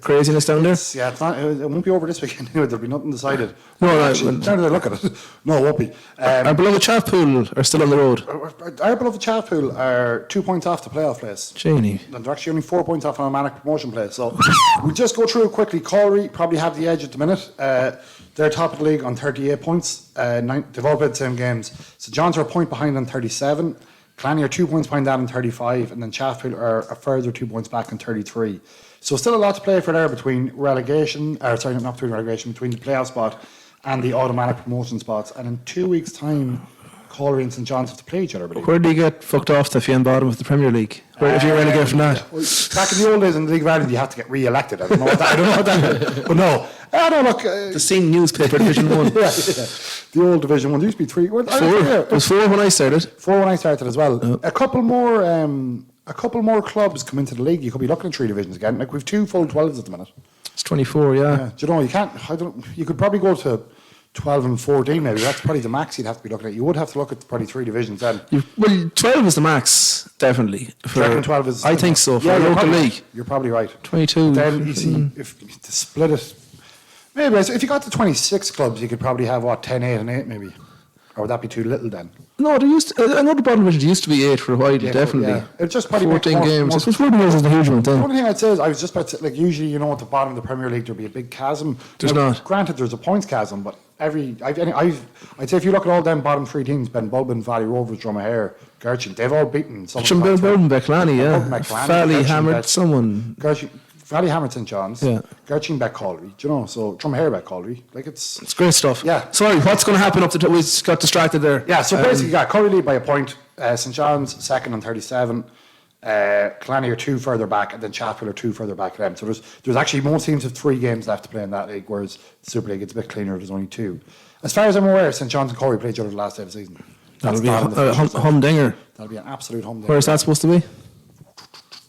Speaker 2: craziness down there.
Speaker 4: It's not. It won't be over this weekend. There'll be nothing decided.
Speaker 2: No,
Speaker 4: actually, now that I look at it, no, it won't be.
Speaker 2: Our beloved Chaffpool are still on the road.
Speaker 4: Our beloved Chaffpool are 2 points off the playoff place.
Speaker 2: Genie.
Speaker 4: And they're actually only 4 points off on a manic promotion place. So we'll just go through it quickly. Colry probably have the edge at the minute. They're top of the league on 38 points. They've all played the same games. So John's are a point behind on 37. Clanny are 2 points behind that on 35. And then Chaffpool are a further 2 points back on 33. So still a lot to play for there between relegation, not between relegation, between the playoff spot and the automatic promotion spots. And in 2 weeks' time, Colry and St John's have to play each other, I believe.
Speaker 2: Where do you get fucked off if you're in bottom of the Premier League? If you're relegated from that?
Speaker 4: Back in the old days in the League of Ireland, you have to get re-elected. I don't know what that is. But no. Look.
Speaker 2: The Scene newspaper, Division 1.
Speaker 4: The old Division 1. There used to be 3. Well,
Speaker 2: 4. It was 4 when I started.
Speaker 4: 4 when I started as well. A couple more clubs come into the league. You could be looking at 3 divisions again. Like we've 2 full 12s at the minute.
Speaker 2: It's 24, yeah.
Speaker 4: Do you know, you can't. You could probably go to 12 and 14 maybe. That's probably the max you'd have to be looking at. You would have to look at probably 3 divisions then.
Speaker 2: Well, 12 is the max, definitely.
Speaker 4: Do you reckon 12 is?
Speaker 2: I think so, for a local league.
Speaker 4: You're probably right.
Speaker 2: 22.
Speaker 4: Then you see, if to split it, maybe if you got to 26 clubs, you could probably have 10, 8 and 8 maybe. Or would that be too little then?
Speaker 2: No, there used to, I know the bottom division used to be 8 for a while, definitely.
Speaker 4: Yeah. It's just probably
Speaker 2: 14 games. I suppose 14 games is a huge amount
Speaker 4: The
Speaker 2: then.
Speaker 4: only thing I'd say is, I was just about to say, like, usually, you know, at the bottom of the Premier League, there'll be a big chasm.
Speaker 2: There's not.
Speaker 4: Granted, there's a points chasm, but I'd say if you look at all them bottom 3 teams, Ben Bulbin, Valley Rovers, Dromahare, Gertrude, they've all beaten some of the top
Speaker 2: Bowden, Becklany, yeah.
Speaker 4: Becklany,
Speaker 2: Fairly
Speaker 4: Gertrude,
Speaker 2: hammered someone.
Speaker 4: Valley hammered St John's, Gertrude Beck Colry, do you know? So Dromahare Beck Colry, like it's
Speaker 2: great stuff.
Speaker 4: Yeah.
Speaker 2: Sorry, what's going to happen up the? We got distracted there.
Speaker 4: Yeah. So basically, Colry lead by a point. St John's second on 37. Clanny are 2 further back, and then Chaffpool are 2 further back at them. So there's actually most teams have 3 games left to play in that league, whereas the Super League it's a bit cleaner. There's only 2. As far as I'm aware, St John's and Colry played each other the last day of the season.
Speaker 2: That'll be a humdinger.
Speaker 4: That'll be an absolute humdinger.
Speaker 2: Where's that supposed to be?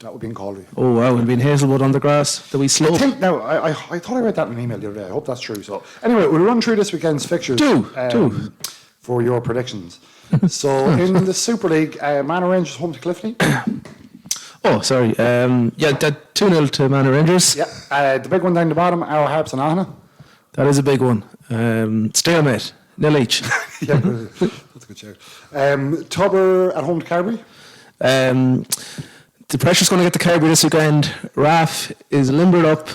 Speaker 4: That would be in Colry.
Speaker 2: Oh wow, it'll be in Hazelwood on the grass. The wee slope.
Speaker 4: I think now I thought I read that in an email the other day. I hope that's true. So anyway, we'll run through this weekend's fixtures.
Speaker 2: Do.
Speaker 4: For your predictions. So in the Super League, Manor Rangers home to Clifton.
Speaker 2: Oh, sorry. That 2-0 to Manor Rangers.
Speaker 4: Yeah. The big one down the bottom, Arrow Harps and Ahana.
Speaker 2: That is a big one. Stalemate. 0 each.
Speaker 4: Yeah, that's a good shout. Tubber at home to Carberry.
Speaker 2: The pressure's going to get to Carberry this weekend. Raf is limbered up.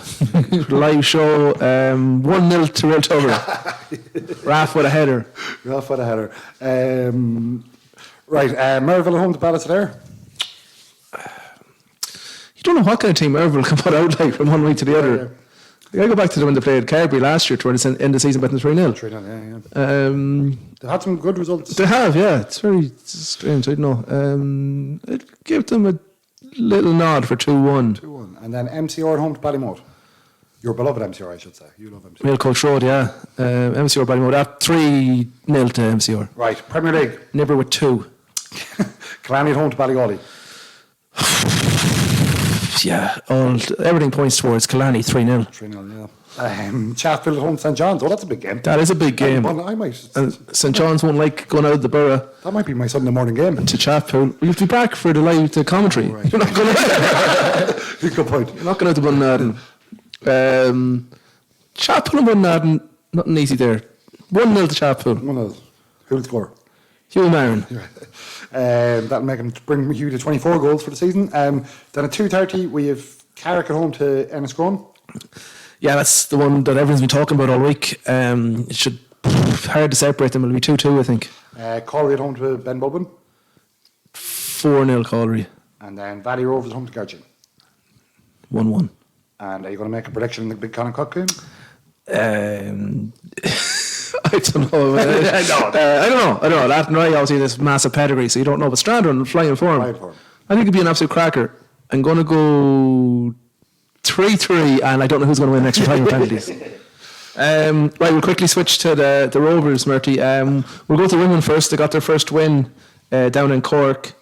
Speaker 2: Live show. 1-0 to Real Tubber. Raf with a header.
Speaker 4: Right. Merville at home to Ballastadair.
Speaker 2: You don't know what kind of team Merville can put out like from one week to the other. I go back to when they played Carberry last year towards the end of the season, beating 3-0.
Speaker 4: 3-0, yeah. They've had some good results.
Speaker 2: They have, yeah. It's very strange. I don't know. I'd give them a little nod for 2-1.
Speaker 4: 2-1. And then MCR at home to Ballymote. Your beloved MCR, I should say. You love MCR.
Speaker 2: Mail Coach Road, yeah. MCR Ballymote at 3-0 to MCR.
Speaker 4: Right, Premier League.
Speaker 2: Nibber with 2.
Speaker 4: Killarney at home to Ballygawley.
Speaker 2: Yeah, everything points towards Killarney 3-0.
Speaker 4: 3-0, yeah. Chatfield at home to St John's. Oh, that's a big game.
Speaker 2: That is a big game.
Speaker 4: I might.
Speaker 2: And St John's won't like going out of the borough
Speaker 4: That might be my Sunday morning game.
Speaker 2: to Chatfield. You have to be back for the commentary.
Speaker 4: Oh, right.
Speaker 2: You're not going out.
Speaker 4: Good point.
Speaker 2: You're not going out to Bunnaden. Chatfield and Bunnaden, nothing easy there. 1-0 to Chatfield.
Speaker 4: 1-0. Who'll score?
Speaker 2: Hugh Marin.
Speaker 4: That'll make him bring Hugh to 24 goals for the season. Then at 2:30 we have Carrick at home to Enniscrone.
Speaker 2: Yeah, that's the one that everyone's been talking about all week. It should hard to separate them. It'll be 2-2, I think.
Speaker 4: Collery at home to Ben Bulbin.
Speaker 2: 4-0 Collery.
Speaker 4: And then Valley Rovers at home to Garchin.
Speaker 2: 1-1.
Speaker 4: And are you going to make a prediction in the big Connacht QF game?
Speaker 2: I don't know. I don't know. That and Ryan obviously this massive pedigree, so you don't know. But Strandon flying for him. I think it'd be an absolute cracker. I'm going to go 3-3, and I don't know who's going to win extra time penalties. Right, we'll quickly switch to the Rovers, Murty. We'll go to the women first. They got their first win down in Cork.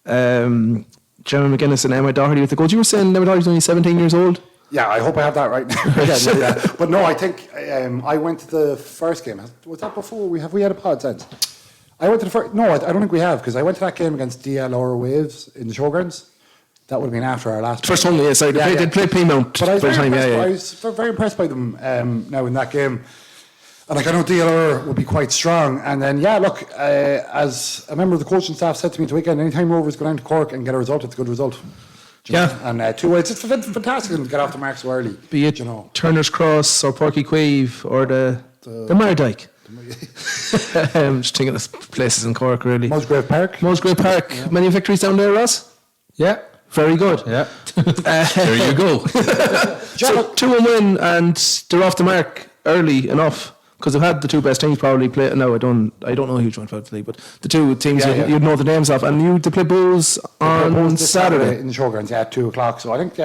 Speaker 2: Gemma McGuinness and Emma Doherty with the goals. You were saying Emma Doherty's only 17 years old?
Speaker 4: Yeah, I hope I have that right. Yeah. But no, I think I went to the first game. Was that before we had a pod since? I went to the first. No, I don't think we have, because I went to that game against DLR Waves in the Showgrounds. That would have been after our last.
Speaker 2: First one, yes. They played Piedmont.
Speaker 4: But I was very impressed by them now in that game. And I know DLR would be quite strong. And then, look, as a member of the coaching staff said to me the weekend, anytime Rovers go down to Cork and get a result, it's a good result.
Speaker 2: Yeah.
Speaker 4: And 2 ways. It's fantastic to get off the mark so early.
Speaker 2: Be it Turner's Cross or Porky Queeve or the Mardyke. Just thinking of places in Cork, really.
Speaker 4: Musgrave Park.
Speaker 2: Yeah. Many victories down there, Ross?
Speaker 3: Yeah.
Speaker 2: Very good.
Speaker 3: Yeah. There you go.
Speaker 2: So 2-1 win, and they're off the mark early enough. Because they've had the two best teams probably play. No, I don't know who joined for the league, but the two teams you'd know the names of, and they play Bulls on Saturday
Speaker 4: in the Showgrounds at 2:00. So I think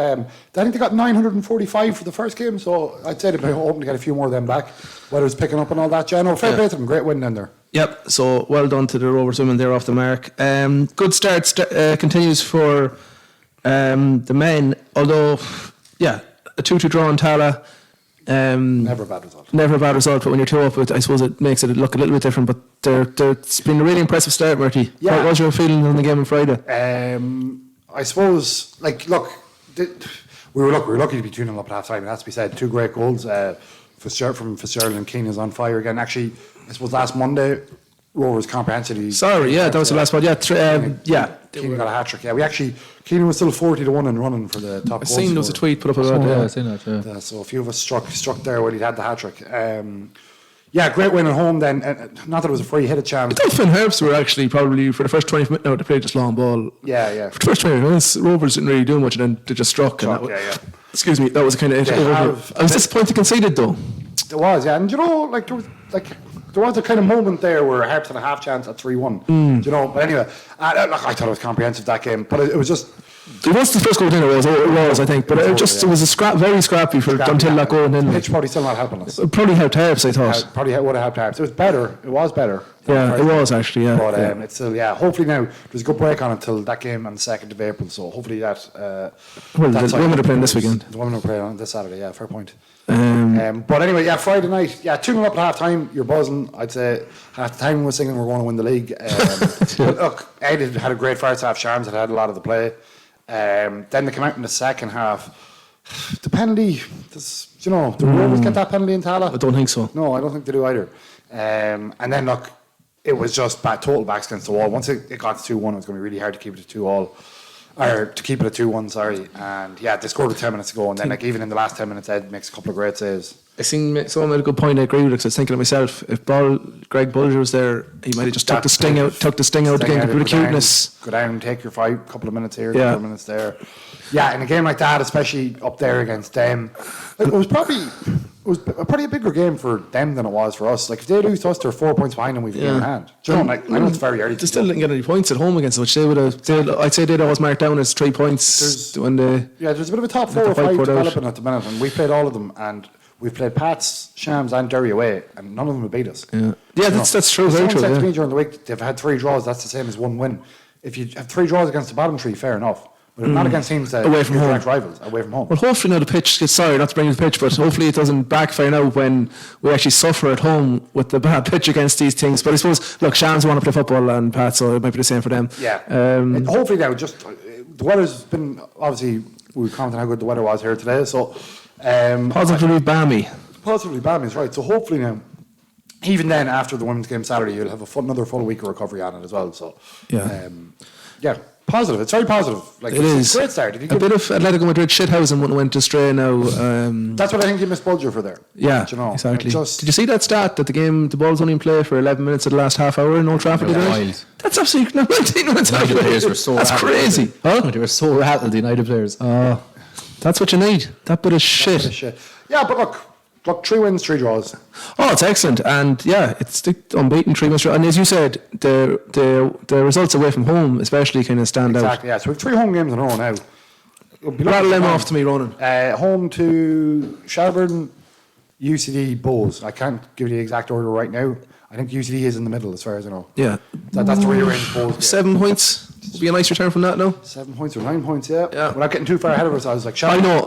Speaker 4: they got 945 for the first game. So I'd say they'd be hoping to get a few more of them back. Whether it's picking up and all that, Jan. Fair play to them. Great win down there.
Speaker 2: Yep. So well done to the Rovers women. They're off the mark. Good start continues for the men. Although, a 2-2 draw in Tala.
Speaker 4: Never a bad result.
Speaker 2: But when you're 2 up, I suppose it makes it look a little bit different. But it's been a really impressive start, Murty.
Speaker 4: Yeah.
Speaker 2: What was your feeling on the game on Friday?
Speaker 4: I suppose, look, we were lucky to be 2-0 up at half time. It has to be said. 2 great goals. From Fitzgerald and Keane is on fire again. Actually, I suppose last Monday, Rovers comprehensively.
Speaker 2: Sorry, that was the last one.
Speaker 4: Keane got a hat trick. Yeah, Keane was still 40-1 and running for the top.
Speaker 2: I seen there was a tweet put up about
Speaker 3: that. I seen that. Yeah.
Speaker 4: So a few of us struck there when he'd had the hat trick. Great win at home then. Not that it was a free hit at chance.
Speaker 2: I thought Finn Herbst were actually probably for the first 20 minutes. No, they played just long ball.
Speaker 4: Yeah.
Speaker 2: For the first 20 minutes, Rovers didn't really do much, and then they just struck. Excuse me, that was kind of. I was disappointed conceded though.
Speaker 4: There was, and there was a kind of moment there where Herbst had a half chance at 3-1. But anyway, I thought it was comprehensive, that game, but it was just.
Speaker 2: It was the first goal in, it was, I think, but it was very scrappy until that goal. And then
Speaker 4: pitch probably still not helping us.
Speaker 2: It probably helped Herbst, I thought.
Speaker 4: Probably would have helped Herbst. It was better.
Speaker 2: Yeah, it was actually, yeah.
Speaker 4: But it's still, hopefully now, there's a good break on until that game on the 2nd of April, so hopefully that.
Speaker 2: The women are playing this weekend.
Speaker 4: The women are playing on this Saturday, fair point. But anyway, Friday night, 2-0 up at half time, you're buzzing. I'd say half the time we were singing we're going to win the league. But look, Ed had a great first half, Sharms had a lot of the play. Then they came out in the second half. The penalty, do Rovers get that penalty in Tala?
Speaker 2: I don't think so.
Speaker 4: No, I don't think they do either. And then look, it was just total backs against the wall. Once it got to 2-1, it was going to be really hard to keep it at 2-2. Or to keep it at 2-1, sorry. And they scored with 10 minutes to go. And then even in the last 10 minutes, Ed makes a couple of great saves.
Speaker 2: I seen someone made a good point. I agree with it, because I was thinking to myself, if Greg Bulger was there, he might have just took the sting out the game, a bit of cuteness.
Speaker 4: Go down, take your fight, couple of minutes here, couple of minutes there. Yeah, in a game like that, especially up there against them, it was was a pretty bigger game for them than it was for us. Like if they lose to us, they're 4 points behind and we've a game in hand. Do you know, like, I know it's very early.
Speaker 2: They still didn't get any points at home against us, which they would have. I'd say they'd always marked down as 3 points when they.
Speaker 4: Yeah, there's a bit of a top 4 or 5 developing at the minute, and we played all of them, and we've played Pats, Shams, and Derry away, and none of them have beat us.
Speaker 2: Yeah, that's true. Very true.
Speaker 4: Someone said to me during the week they've had 3 draws. That's the same as 1 win. If you have 3 draws against the bottom 3, fair enough. But not against teams that
Speaker 2: away from home,
Speaker 4: direct rivals, away from home.
Speaker 2: Well, hopefully now the pitch gets sorry, not to bring the pitch, but hopefully it doesn't backfire now when we actually suffer at home with the bad pitch against these things. But I suppose, look, Shams want to play football and Pat, so it might be the same for them.
Speaker 4: Yeah. Hopefully now, just the weather's been obviously we commented how good the weather was here today, so
Speaker 2: positively balmy.
Speaker 4: Positively balmy is right. So hopefully now, even then after the women's game Saturday, you'll have another full week of recovery on it as well. So yeah. Positive. It's very positive. Like
Speaker 2: it is.
Speaker 4: It's a great start.
Speaker 2: A bit of Atletico Madrid shithousen went astray now.
Speaker 4: That's what I think you missed Bulger for there.
Speaker 2: Yeah,
Speaker 4: you know,
Speaker 2: exactly. Did you see that stat that the ball was only in play for 11 minutes of the last half hour in Old Trafford?
Speaker 3: Wild.
Speaker 2: That's absolutely 19 minutes.
Speaker 3: United players were so
Speaker 2: That's
Speaker 3: rattled.
Speaker 2: crazy. Huh?
Speaker 3: They were so rattled, the United players.
Speaker 2: That's what you need. That bit of shit.
Speaker 4: Yeah, but look, 3 wins, 3 draws.
Speaker 2: Oh, it's excellent, and yeah, it's the unbeaten 3 wins. And as you said, the results away from home especially kind of stand out.
Speaker 4: Exactly. Yeah. So we have 3 home games in a row now.
Speaker 2: Rattle them off to me, Ronan.
Speaker 4: Home to Shelburne, UCD, Bowes. I can't give you the exact order right now. I think UCD is in the middle, as far as I know.
Speaker 2: Yeah,
Speaker 4: that's the rearranged Bowes game.
Speaker 2: 7 points would be a nice return from that. No,
Speaker 4: 7 points or 9 points. Yeah.
Speaker 2: Yeah.
Speaker 4: Without getting too far ahead of ourselves, like
Speaker 2: I know.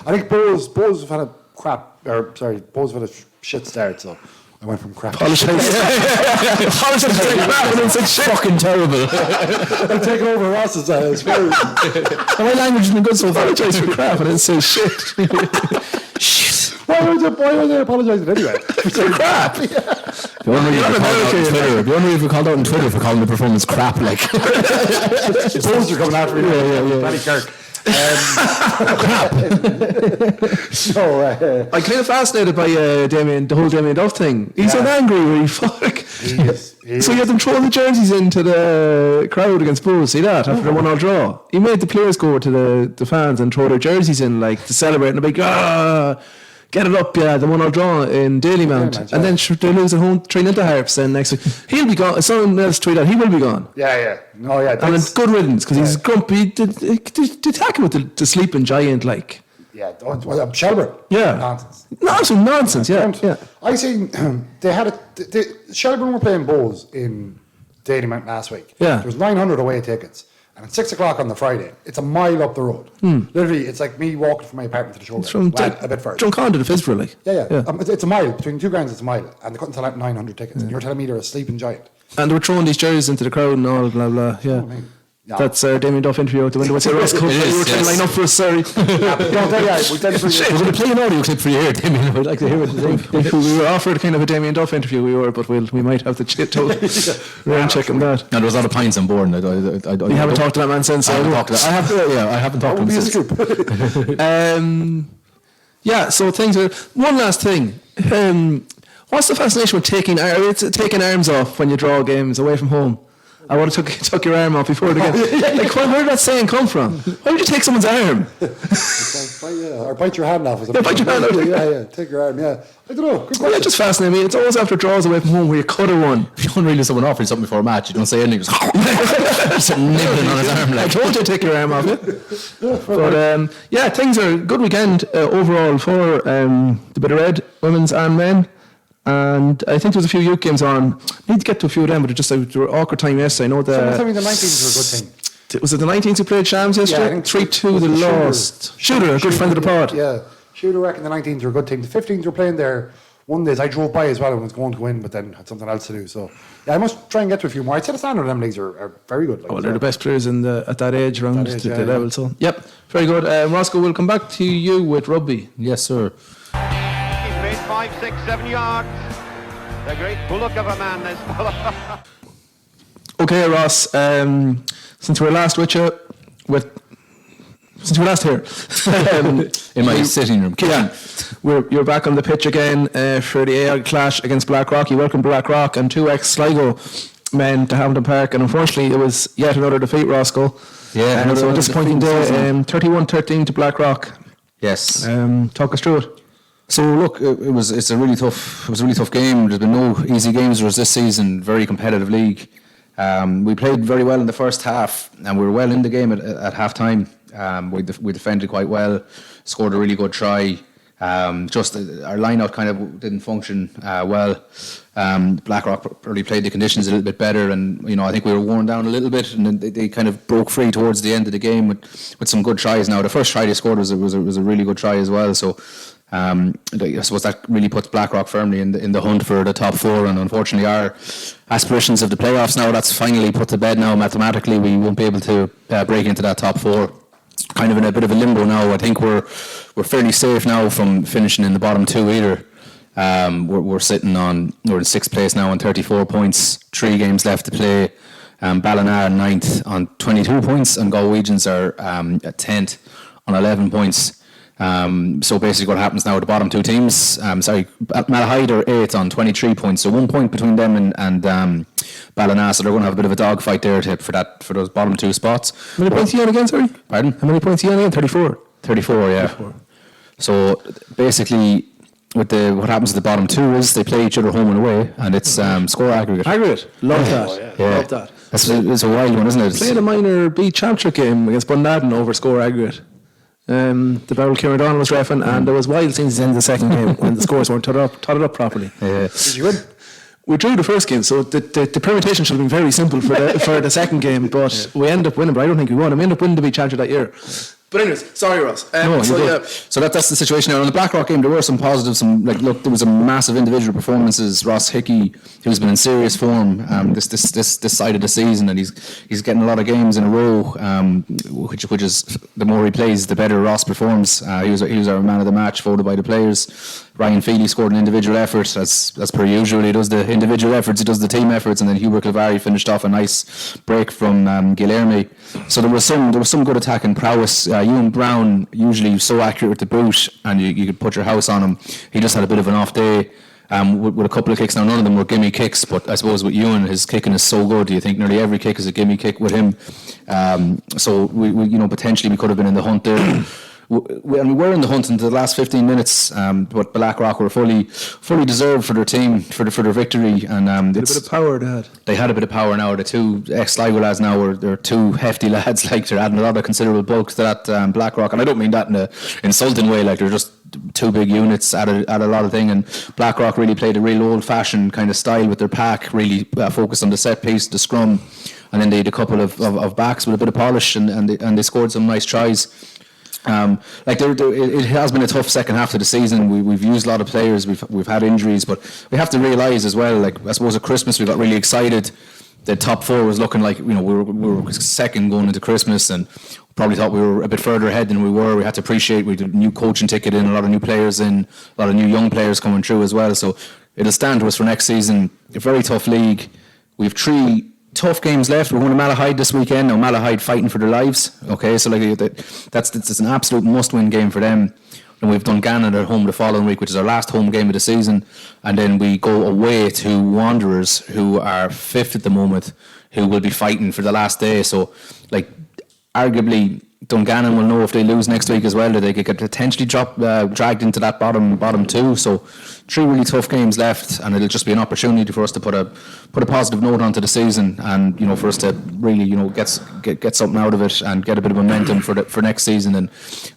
Speaker 4: I think Bowes have had a Bowes have had a shit start, so I went from crap.
Speaker 2: Apologise for saying crap and then said shit.
Speaker 3: Fucking terrible.
Speaker 4: I'm taking over Ross's spirit.
Speaker 2: My language isn't good, so apologise for crap and then say shit.
Speaker 3: Shit.
Speaker 4: Why was I apologising anyway? For saying crap.
Speaker 3: The only reason we called out on Twitter for calling the performance crap, like.
Speaker 4: Bowes are coming after me. Yeah. Matty Kirk.
Speaker 2: I'm kind of fascinated by the whole Damien Duff thing. He's so angry when he fuck. So he had them throwing the jerseys into the crowd against Bowes. See that after the 1-1 draw? He made the players go to the fans and throw their jerseys in like to celebrate and a big get it up, yeah, the 1-0 draw in Dalymount. And then they lose at home 3-0 to Harps. And next week he'll be gone. Someone else tweeted out he will be gone.
Speaker 4: Yeah. No, yeah.
Speaker 2: And it's good riddance because he's grumpy. They attack him with the sleeping giant, like.
Speaker 4: Yeah, Shelburne.
Speaker 2: Yeah. Nonsense. Yeah.
Speaker 4: I seen they had Shelburne were playing Bowes in Dalymount last week.
Speaker 2: Yeah.
Speaker 4: There was 900 away tickets. And at 6 o'clock on the Friday, it's a mile up the road. Literally, it's like me walking from my apartment to the showground.
Speaker 2: From
Speaker 4: a bit further.
Speaker 2: Drumcondon to Fisborough, like.
Speaker 4: Yeah. It's a mile. Between 2 grounds, it's a mile. And they couldn't sell out 900 tickets. And you're telling me they're a sleeping giant.
Speaker 2: And they were throwing these jerseys into the crowd and all, blah, blah. Yeah.
Speaker 4: Yeah.
Speaker 2: That's Damien Duff interview out the window. What's your Ross Cook? You were trying to line up for us, sorry.
Speaker 4: We're
Speaker 3: going to play an audio clip for you here, Damien. I'd like to hear what you think.
Speaker 2: We were offered kind of a Damien Duff interview, but we might have to we're checking that.
Speaker 3: And there was a lot of pints on board.
Speaker 2: You haven't talked to that man since. I haven't talked to him since. Yeah, so things are... One last thing. What's the fascination with taking arms off when you draw games away from home? I would have took your arm off before the game. Like, where did that saying come from? Why would you take someone's arm?
Speaker 4: Or bite your hand off.
Speaker 2: Bite your hand off.
Speaker 4: Yeah, take your arm, yeah. I don't know. Good
Speaker 2: question. That just fascinates me. It's always after draws away from home where you cut one.
Speaker 3: If you don't really someone offering something before a match, you don't say anything. Just nibbling on his arm.
Speaker 2: I told you to take your arm off, But yeah, things are a good weekend overall for the Bit of Red, women's and men. And I think there was a few youth games on. Need to get to a few of them, but they were awkward time yesterday. I know
Speaker 4: the 19s were a good thing.
Speaker 2: Was it the 19s who played Shams yesterday? Yeah, 3-2 they lost. Shooter, a good friend of the pod.
Speaker 4: Yeah, Shooter reckon the 19s were a good team. The 15s were playing there one day. I drove by as well and was going to win, but then had something else to do. So yeah, I must try and get to a few more. I'd say the standard of them leagues are very good.
Speaker 2: Like, they're the best players at that age around the level. So yep, very good. Roscoe, we'll come back to you with rugby.
Speaker 3: Yes, sir.
Speaker 1: He's made 5, 6, 7 yards. The great bullock of a man, this fella.
Speaker 2: Okay, Ross. Since we were last with you, since we were last here,
Speaker 3: in my sitting room,
Speaker 2: kitchen, you're back on the pitch again for the AIG clash against Blackrock. You welcome Blackrock and 2 ex-Sligo men to Hampden Park, and unfortunately, it was yet another defeat, Roscoe.
Speaker 3: Yeah,
Speaker 2: so a disappointing day. 31-13 to Blackrock.
Speaker 3: Yes.
Speaker 2: Talk us through it.
Speaker 3: So look, it's a really tough game. There's been no easy games for us this season. Very competitive league. We played very well in the first half, and we were well in the game at half time. We defended quite well, scored a really good try. Just our line-out kind of didn't function well. Blackrock probably played the conditions a little bit better, and I think we were worn down a little bit, and then they kind of broke free towards the end of the game with some good tries. Now the first try they scored was a really good try as well. So I suppose that really puts Blackrock firmly in the hunt for the top 4, and unfortunately our aspirations of the playoffs now, that's finally put to bed now. Mathematically we won't be able to break into that top 4. Kind of in a bit of a limbo now. I think we're fairly safe now from finishing in the bottom 2 either. We're in 6th place now on 34 points, 3 games left to play. Ballina are 9th on 22 points, and Galwegians are at 10th on 11 points. So basically what happens now with the bottom 2 teams, Malahide are 8th on 23 points, so 1 point between them and Ballina, so they're going to have a bit of a dogfight there for those bottom 2 spots.
Speaker 2: How many points are you on again, sorry?
Speaker 3: Pardon?
Speaker 2: How many points are you on again? 34?
Speaker 3: 34, yeah. 34. So basically what happens at the bottom 2 is they play each other home and away, and it's score aggregate.
Speaker 2: Aggregate? Love that.
Speaker 3: Yeah.
Speaker 2: Love that.
Speaker 3: It's a wild one, isn't it?
Speaker 2: Played a minor B championship game against Bunnaden over score aggregate. The Barrel Kieran Donald was reffing, and there was wild scenes in the second game when the scores weren't totted up properly.
Speaker 3: Yeah.
Speaker 4: Did you win?
Speaker 2: We drew the first game, so the permutation should have been very simple for the second game, but we ended up winning, but I don't think we won. We ended up winning the B challenger that year. But anyways, sorry Ross.
Speaker 3: So that's the situation now. In the Blackrock game, there were some positives. There was a massive individual performances. Ross Hickey, who's been in serious form this side of the season, and he's getting a lot of games in a row. Which is, the more he plays, the better Ross performs. He was our man of the match, voted by the players. Ryan Feely scored an individual effort, as per usual. He does the individual efforts, he does the team efforts, and then Hubert Clivari finished off a nice break from Guilherme. So there was some good attacking prowess. Ewan Brown, usually so accurate with the boot, and you could put your house on him. He just had a bit of an off day. With a couple of kicks. Now none of them were gimme kicks, but I suppose with Ewan, his kicking is so good. You think nearly every kick is a gimme kick with him. So we potentially we could have been in the hunt there. We were in the hunt into the last 15 minutes, but Blackrock were fully deserved for their team, for their victory, and
Speaker 2: a bit of power
Speaker 3: they had a bit of power now. The 2 ex-Sligo lads now they're 2 hefty lads, like they're adding a lot of considerable bulk to that Blackrock, and I don't mean that in an insulting way, like they're just 2 big units, add a lot of thing, and Blackrock really played a real old-fashioned kind of style with their pack, really focused on the set piece, the scrum, and then they had a couple of backs with a bit of polish, and they scored some nice tries. It has been a tough second half of the season. We've used a lot of players. We've had injuries, but we have to realise as well. Like I suppose at Christmas we got really excited. The top 4 was looking like we were second going into Christmas, and probably thought we were a bit further ahead than we were. We had to appreciate we had a new coaching ticket in, a lot of new players in, a lot of new young players coming through as well. So it'll stand to us for next season. A very tough league. We have 3 tough games left. We're going to Malahide this weekend. Now Malahide fighting for their lives. Okay, so that's an absolute must-win game for them. And we've Dungannon at home the following week, which is our last home game of the season. And then we go away to Wanderers, who are 5th at the moment, who will be fighting for the last day. So, arguably, Dungannon will know if they lose next week as well, that they could potentially dragged into that bottom 2. So 3 really tough games left, and it'll just be an opportunity for us to put a positive note onto the season, and for us to really get something out of it and get a bit of momentum for next season, and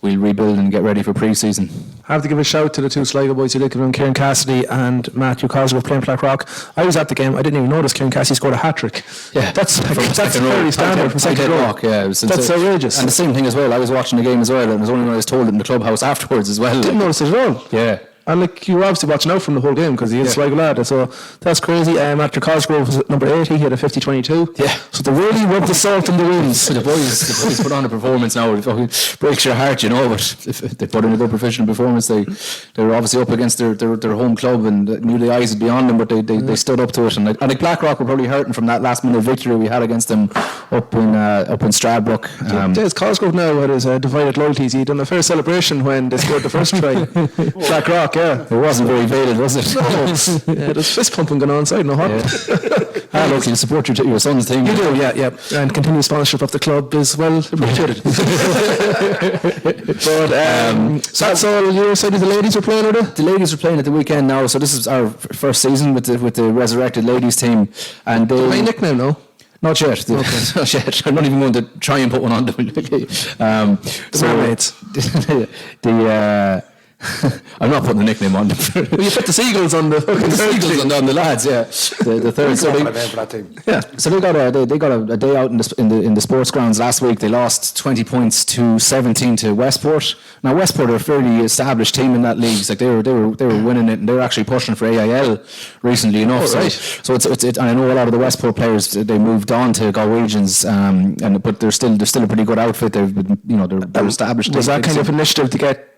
Speaker 3: we'll rebuild and get ready for pre-season.
Speaker 2: I have to give a shout to the 2 Sligo boys who did give him, Kieran Cassidy and Matthew Cosgrove playing Blackrock. I was at the game. I didn't even notice Kieran Cassidy scored a hat-trick.
Speaker 3: Yeah,
Speaker 2: that's fairly standard from second row.
Speaker 3: Yeah,
Speaker 2: that's outrageous.
Speaker 3: And the same thing as well. I was watching the game as well, and it was only when I was told it in the clubhouse afterwards as well.
Speaker 2: Didn't notice it at all.
Speaker 3: Yeah.
Speaker 2: And you were obviously watching out from the whole game because he is Sligo lad. So that's crazy. After Cosgrove was at number 80, he had a 50-22.
Speaker 3: Yeah.
Speaker 2: So they really rubbed the salt in the wounds.
Speaker 3: So the boys put on a performance now. It fucking breaks your heart, but if they put in a good professional performance, they were obviously up against their home club and knew the eyes would be on them, but they stood up to it. And I think Blackrock were probably hurting from that last minute victory we had against them up in Stradbrook.
Speaker 2: Des Cosgrove now had his divided loyalties. He done a fair celebration when they scored the first try. Blackrock. talk, yeah.
Speaker 3: It wasn't very veiled, was it?
Speaker 2: Yeah, there's fist pumping going on inside, no hot.
Speaker 3: Look, you support your son's team.
Speaker 2: You do, yeah. And continued sponsorship of the club is well appreciated. But so that's all your side of the ladies are playing, are they?
Speaker 3: The ladies are playing at the weekend now, so this is our first season with the resurrected ladies team. And they
Speaker 2: my nickname, no?
Speaker 3: Not yet. Not yet. I'm not even going to try and put one on them.
Speaker 2: The mermaids.
Speaker 3: I'm not putting the nickname on them.
Speaker 2: You put the Seagulls on the
Speaker 3: Seagulls on the lads, yeah. The third. So they got a day out in the sports grounds last week. They lost 20 points to 17 to Westport. Now Westport are a fairly established team in that league. It's like they were winning it, and they were actually pushing for AIL recently enough.
Speaker 2: Oh, right.
Speaker 3: So it's and I know a lot of the Westport players, they moved on to Galwegians, but they're still a pretty good outfit. They've been, they're established.
Speaker 2: Was that kind of initiative to get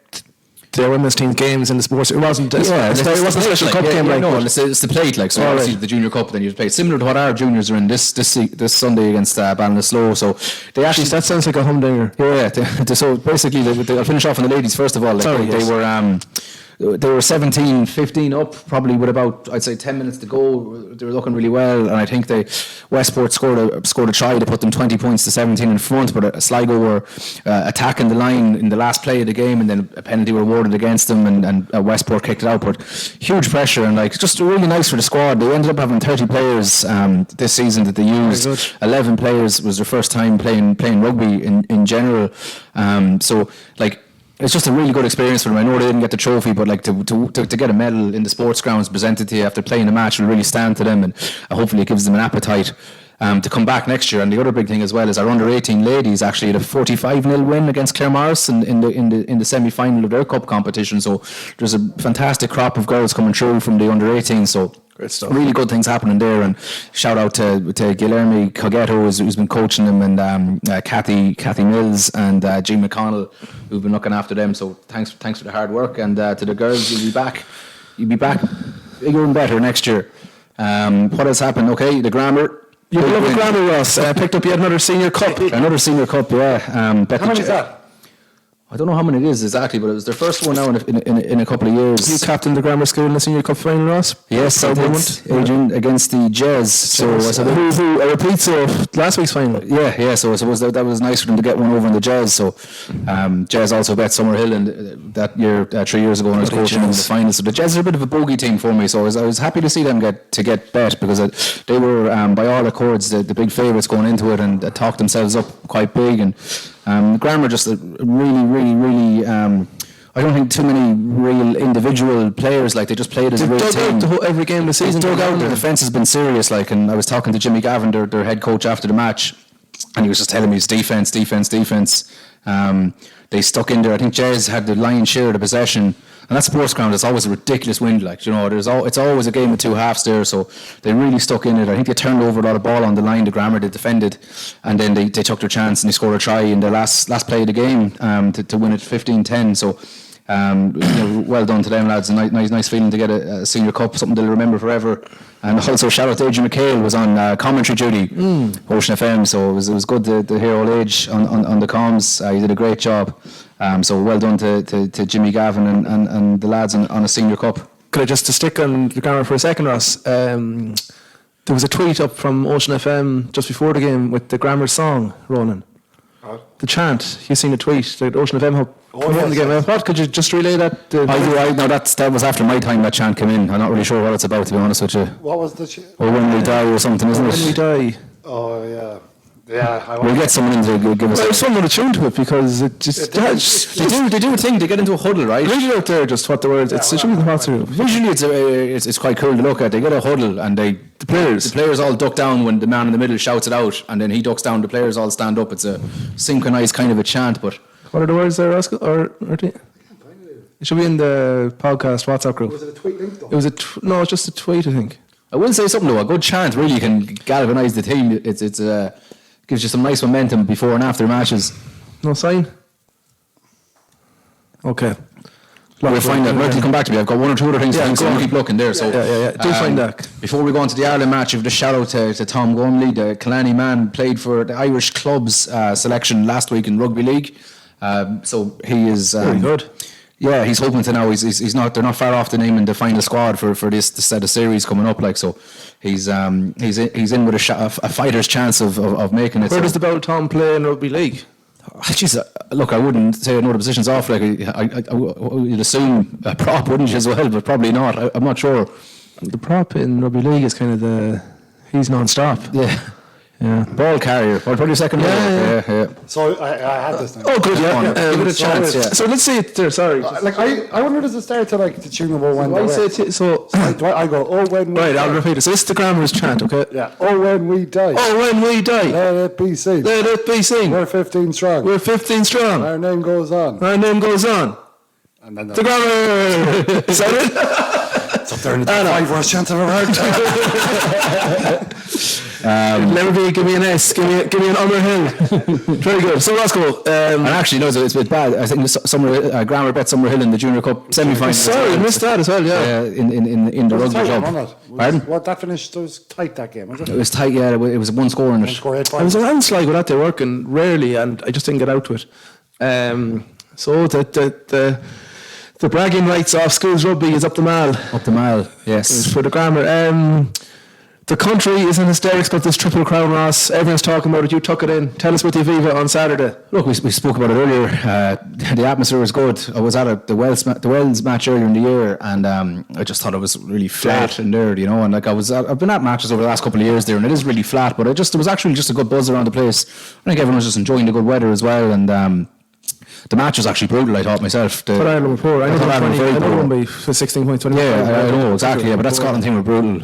Speaker 2: the women's team games in the sports? It wasn't. It wasn't a special cup game.
Speaker 3: No, it's the plate, like, so obviously the junior cup. Then you play similar to what our juniors are in this Sunday against Ballinasloe. So they actually,
Speaker 2: that sounds like a humdinger.
Speaker 3: Yeah. So basically, I'll finish off on the ladies first of all. They were 17-15 up, probably with about, I'd say, 10 minutes to go. They were looking really well, and I think Westport scored a try to put them 20 points to 17 in front, but Sligo were attacking the line in the last play of the game, and then a penalty were awarded against them, and Westport kicked it out. But huge pressure, and just really nice for the squad. They ended up having 30 players this season that they used. 11 players was their first time playing rugby in general. It's just a really good experience for them. I know they didn't get the trophy, but to get a medal in the sports grounds presented to you after playing a match will really stand to them, and hopefully it gives them an appetite to come back next year. And the other big thing as well is our under-18 ladies actually had a 45-0 win against Claremorris in the semi-final of their cup competition. So there's a fantastic crop of girls coming through from the under-18. So
Speaker 2: great stuff.
Speaker 3: Really good things happening there, and shout out to Guilherme Cogetto who's been coaching them, and Kathy Mills and Jean McConnell who've been looking after them. So thanks for the hard work, and to the girls, you'll be back bigger and better next year. What has happened? Okay, the Grammar.
Speaker 2: You love a Grammar, Ross. Picked up yet another senior cup.
Speaker 3: Yeah.
Speaker 4: How much is that?
Speaker 3: I don't know how many it is exactly, but it was their first one now in a couple of years.
Speaker 2: You captained the Grammar School in the senior cup final, Ross?
Speaker 3: Yes, I did. Adrian, against the Jazz. So
Speaker 2: who a repeat of last week's final.
Speaker 3: Yeah. So I suppose that was nice for them to get one over in the Jazz. So Jazz also bet Summerhill in that year 3 years ago when I was coaching in the final. So the Jazz are a bit of a bogey team for me. So I was happy to see them get bet, because they were by all accords the big favourites going into it, and talked themselves up quite big. And Grammar just a really I don't think too many real individual players, they just played as a real team.
Speaker 2: Every game of the season.
Speaker 3: Dug out. The defence has been serious, and I was talking to Jimmy Gavin, their head coach, after the match, and he was just telling me it's defence. They stuck in there. I think Jazz had the lion's share of the possession. And that sports ground, it's always a ridiculous wind. It's always a game of two halves there. So they really stuck in it. I think they turned over a lot of ball on the line. The Grammar, they defended, and then they took their chance and they scored a try in the last play of the game to win it 15-10. So well done to them, lads. A nice feeling to get a senior cup, something they'll remember forever. And also shout out to Adrian McHale, was on commentary duty, Ocean FM. So it was good to hear old Age on the comms. He did a great job. So well done to Jimmy Gavin and the lads on a senior cup.
Speaker 2: Could I just to stick on the Grammar for a second, Ross? There was a tweet up from Ocean FM just before the game with the Grammar song rolling. The chant. You seen the tweet? The Ocean FM the game. What could you just relay that?
Speaker 3: That was after my time that chant came in. I'm not really sure what it's about, to be honest with you.
Speaker 4: What was the chant?
Speaker 3: Or When We Die or something, isn't it?
Speaker 2: When We Die.
Speaker 4: Oh yeah. Yeah,
Speaker 3: we'll get someone in to give us.
Speaker 2: Well, someone to tune to it, because it just
Speaker 3: they do a thing. They get into a huddle, right?
Speaker 2: Visually out there, just what the words. It's
Speaker 3: visually it's quite cool to look at. They get a huddle, and the players all duck down when the man in the middle shouts it out, and then he ducks down. The players all stand up. It's a synchronized kind of a chant. But
Speaker 2: what are the words there, Oscar? It should be in the podcast WhatsApp group.
Speaker 4: Was it a tweet link though?
Speaker 2: It was no, it's just a tweet, I think.
Speaker 3: I will say something though. A good chant really can galvanise the team. It's gives you some nice momentum before and after matches.
Speaker 2: No sign? Okay.
Speaker 3: We'll find that. We'll come back to me. I've got one or two other things to think, so I'll keep looking there. So,
Speaker 2: do find that.
Speaker 3: Before we go on to the Ireland match, just shout out to Tom Gormley, the Killarney man, played for the Irish clubs selection last week in Rugby League. So he is
Speaker 2: very good.
Speaker 3: Yeah, he's hoping to now. He's not. They're not far off the naming the final squad for this set of series coming up. Like so, he's in with a fighter's chance of making it.
Speaker 2: Where does the Belton play in rugby league?
Speaker 3: Jeez, look, I wouldn't say I know the position's off. Like you'd assume a prop, wouldn't you, as well? But probably not. I'm not sure.
Speaker 2: The prop in rugby league is kind of he's non-stop.
Speaker 3: Yeah, ball carrier. Or probably second row. Yeah.
Speaker 4: So I had this now.
Speaker 2: Oh, good. Yeah.
Speaker 3: Give it a chance. Yeah.
Speaker 2: So let's see it there. Sorry.
Speaker 4: I wonder does it start to like the tune of "Oh When."
Speaker 2: I say so.
Speaker 4: I go, "Oh when." We
Speaker 2: Right,
Speaker 4: die."
Speaker 2: I'll repeat it. So this is the grammar's chant, okay?
Speaker 4: Yeah. "Oh when we die."
Speaker 2: Oh, when we die,
Speaker 4: Let it be seen.
Speaker 2: let it be seen.
Speaker 4: We're 15 strong.
Speaker 2: We're 15 strong.
Speaker 4: Our name goes on.
Speaker 2: Our name goes on.
Speaker 4: And then
Speaker 2: The grammar. Is that it?
Speaker 4: it's up there in the 5 worst chance I've ever heard.
Speaker 2: Never be. Give me an S. Give me an Underhill. Very good. So let's go.
Speaker 3: And actually, no, it's a bit bad. I think Grammar bet Summerhill in the Junior Cup semi-final.
Speaker 2: Sorry, I missed that as well. Yeah.
Speaker 3: In the rugby club. Pardon?
Speaker 4: What that finished? It was tight that game, was it?
Speaker 3: It was tight. Yeah, it was one score in it.
Speaker 4: Score 8-5.
Speaker 2: I was around Sligo that day working rarely, and I just didn't get out to it. So the bragging rights of schools rugby is up the mall.
Speaker 3: Up the mile. Yes.
Speaker 2: For the grammar. The country is in hysterics about this Triple Crown, Ross. Everyone's talking about it. You tuck it in. Tell us about the Aviva on Saturday.
Speaker 3: Look, we spoke about it earlier. The atmosphere was good. I was at the Wells match earlier in the year, and I just thought it was really flat in there, you know. And like I've been at matches over the last couple of years there, and it is really flat. But there was actually just a good buzz around the place. I think everyone was just enjoying the good weather as well, and. The match was actually brutal, I thought myself.
Speaker 2: But Ireland were poor. I know Ireland won by 16 points. 25.
Speaker 3: Yeah, I know exactly. Yeah, but that Scotland team were brutal.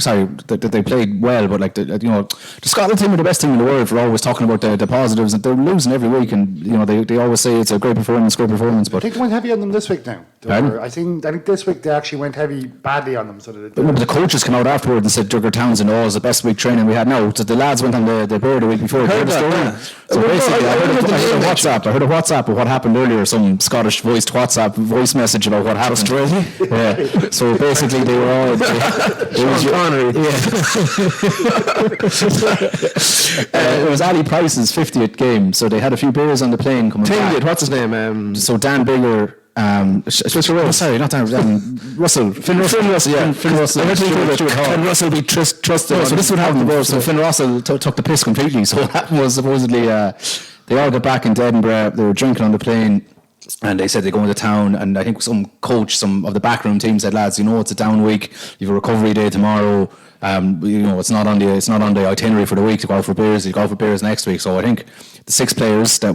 Speaker 3: Sorry, they played well, but like the Scotland team were the best team in the world. For always talking about the positives, and they're losing every week, and they always say it's a great performance. But
Speaker 4: I think they went heavy on them this week now. I think this week they actually went heavy badly on them. So
Speaker 3: but the coaches came out afterwards and said Duggar Townsend, it was the best week training we had. No, so the lads went on the bear the week before.
Speaker 2: Heard that,
Speaker 3: So basically, I heard a WhatsApp of what happened earlier. Some Scottish voiced WhatsApp voice message about what happened. Yeah. So basically, they were all. It was Ali Price's 50th game, so they had a few beers on the plane coming back.
Speaker 2: What's his name?
Speaker 3: So Dan Bigger. Sorry, not Dan. Russell. Finn Russell. Yeah. Finn Russell. Finn Russell be trusted. No, so this would happen. So Finn Russell took the piss completely. So what happened was supposedly they all got back into Edinburgh. They were drinking on the plane. And they said they go into town, and I think some coach, some of the backroom team said, "Lads, it's a down week. You have a recovery day tomorrow. It's not on the itinerary for the week to go out for beers. You go out for beers next week." So I think the 6 players that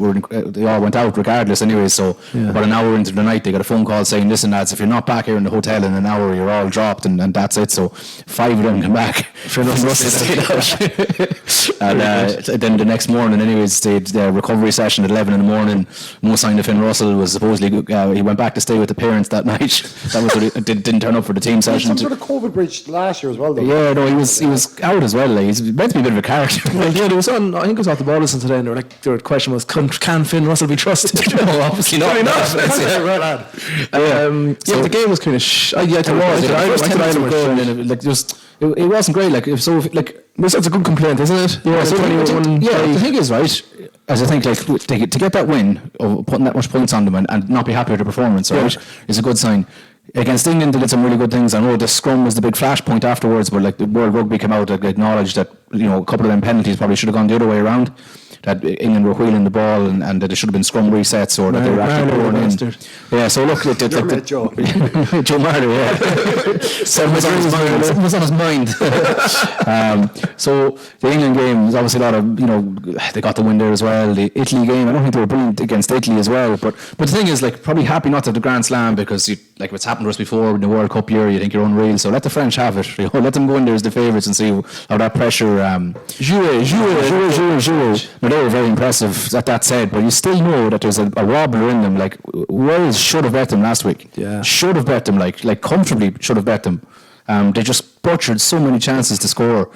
Speaker 3: they all went out regardless anyway. So about an hour into the night, they got a phone call saying, "Listen, lads, if you're not back here in the hotel in an hour, you're all dropped," and that's it. So 5 of them come back. Finn Russell stayed out. And then the next morning, anyways, the recovery session at 11 in the morning. No sign of Finn Russell. Was supposedly he went back to stay with the parents that night. That was what didn't turn up for the team session.
Speaker 4: Some sort of COVID breach last year as well, though.
Speaker 3: Yeah, no, he was out as well. Like, he's meant to be a bit of a character.
Speaker 2: Well, yeah, there was I think it was off the ball listen today, and the question was, can Finn Russell be trusted?
Speaker 3: No, obviously not.
Speaker 2: The game was kind of
Speaker 3: it wasn't great. Like
Speaker 2: that's a good complaint, isn't it?
Speaker 3: Yeah, the thing is, right, as I think, like to get that win of putting that much points on them and not be happy with the performance, right, is a good sign. Against England, they did some really good things. I know the scrum was the big flashpoint afterwards, but like the World Rugby came out and acknowledged that a couple of them penalties probably should have gone the other way around. That England were wheeling the ball and that it should have been scrum resets or that they were actually pouring in. Yeah, so look, Joe Marler, yeah. Something was on his mind. So the England game was obviously a lot of, they got the win there as well. The Italy game, I don't think they were brilliant against Italy as well. But the thing is, like, probably happy not to have the Grand Slam because, like what's happened to us before in the World Cup year, you think you're unreal. So let the French have it. Let them go in there as the favourites and see how that pressure. Jouer. They were very impressive, that said, but you still know that there's a wobbler in them. Like, Wales should have bet them last week.
Speaker 2: Yeah.
Speaker 3: Should have bet them, like comfortably should have bet them. They just butchered so many chances to score.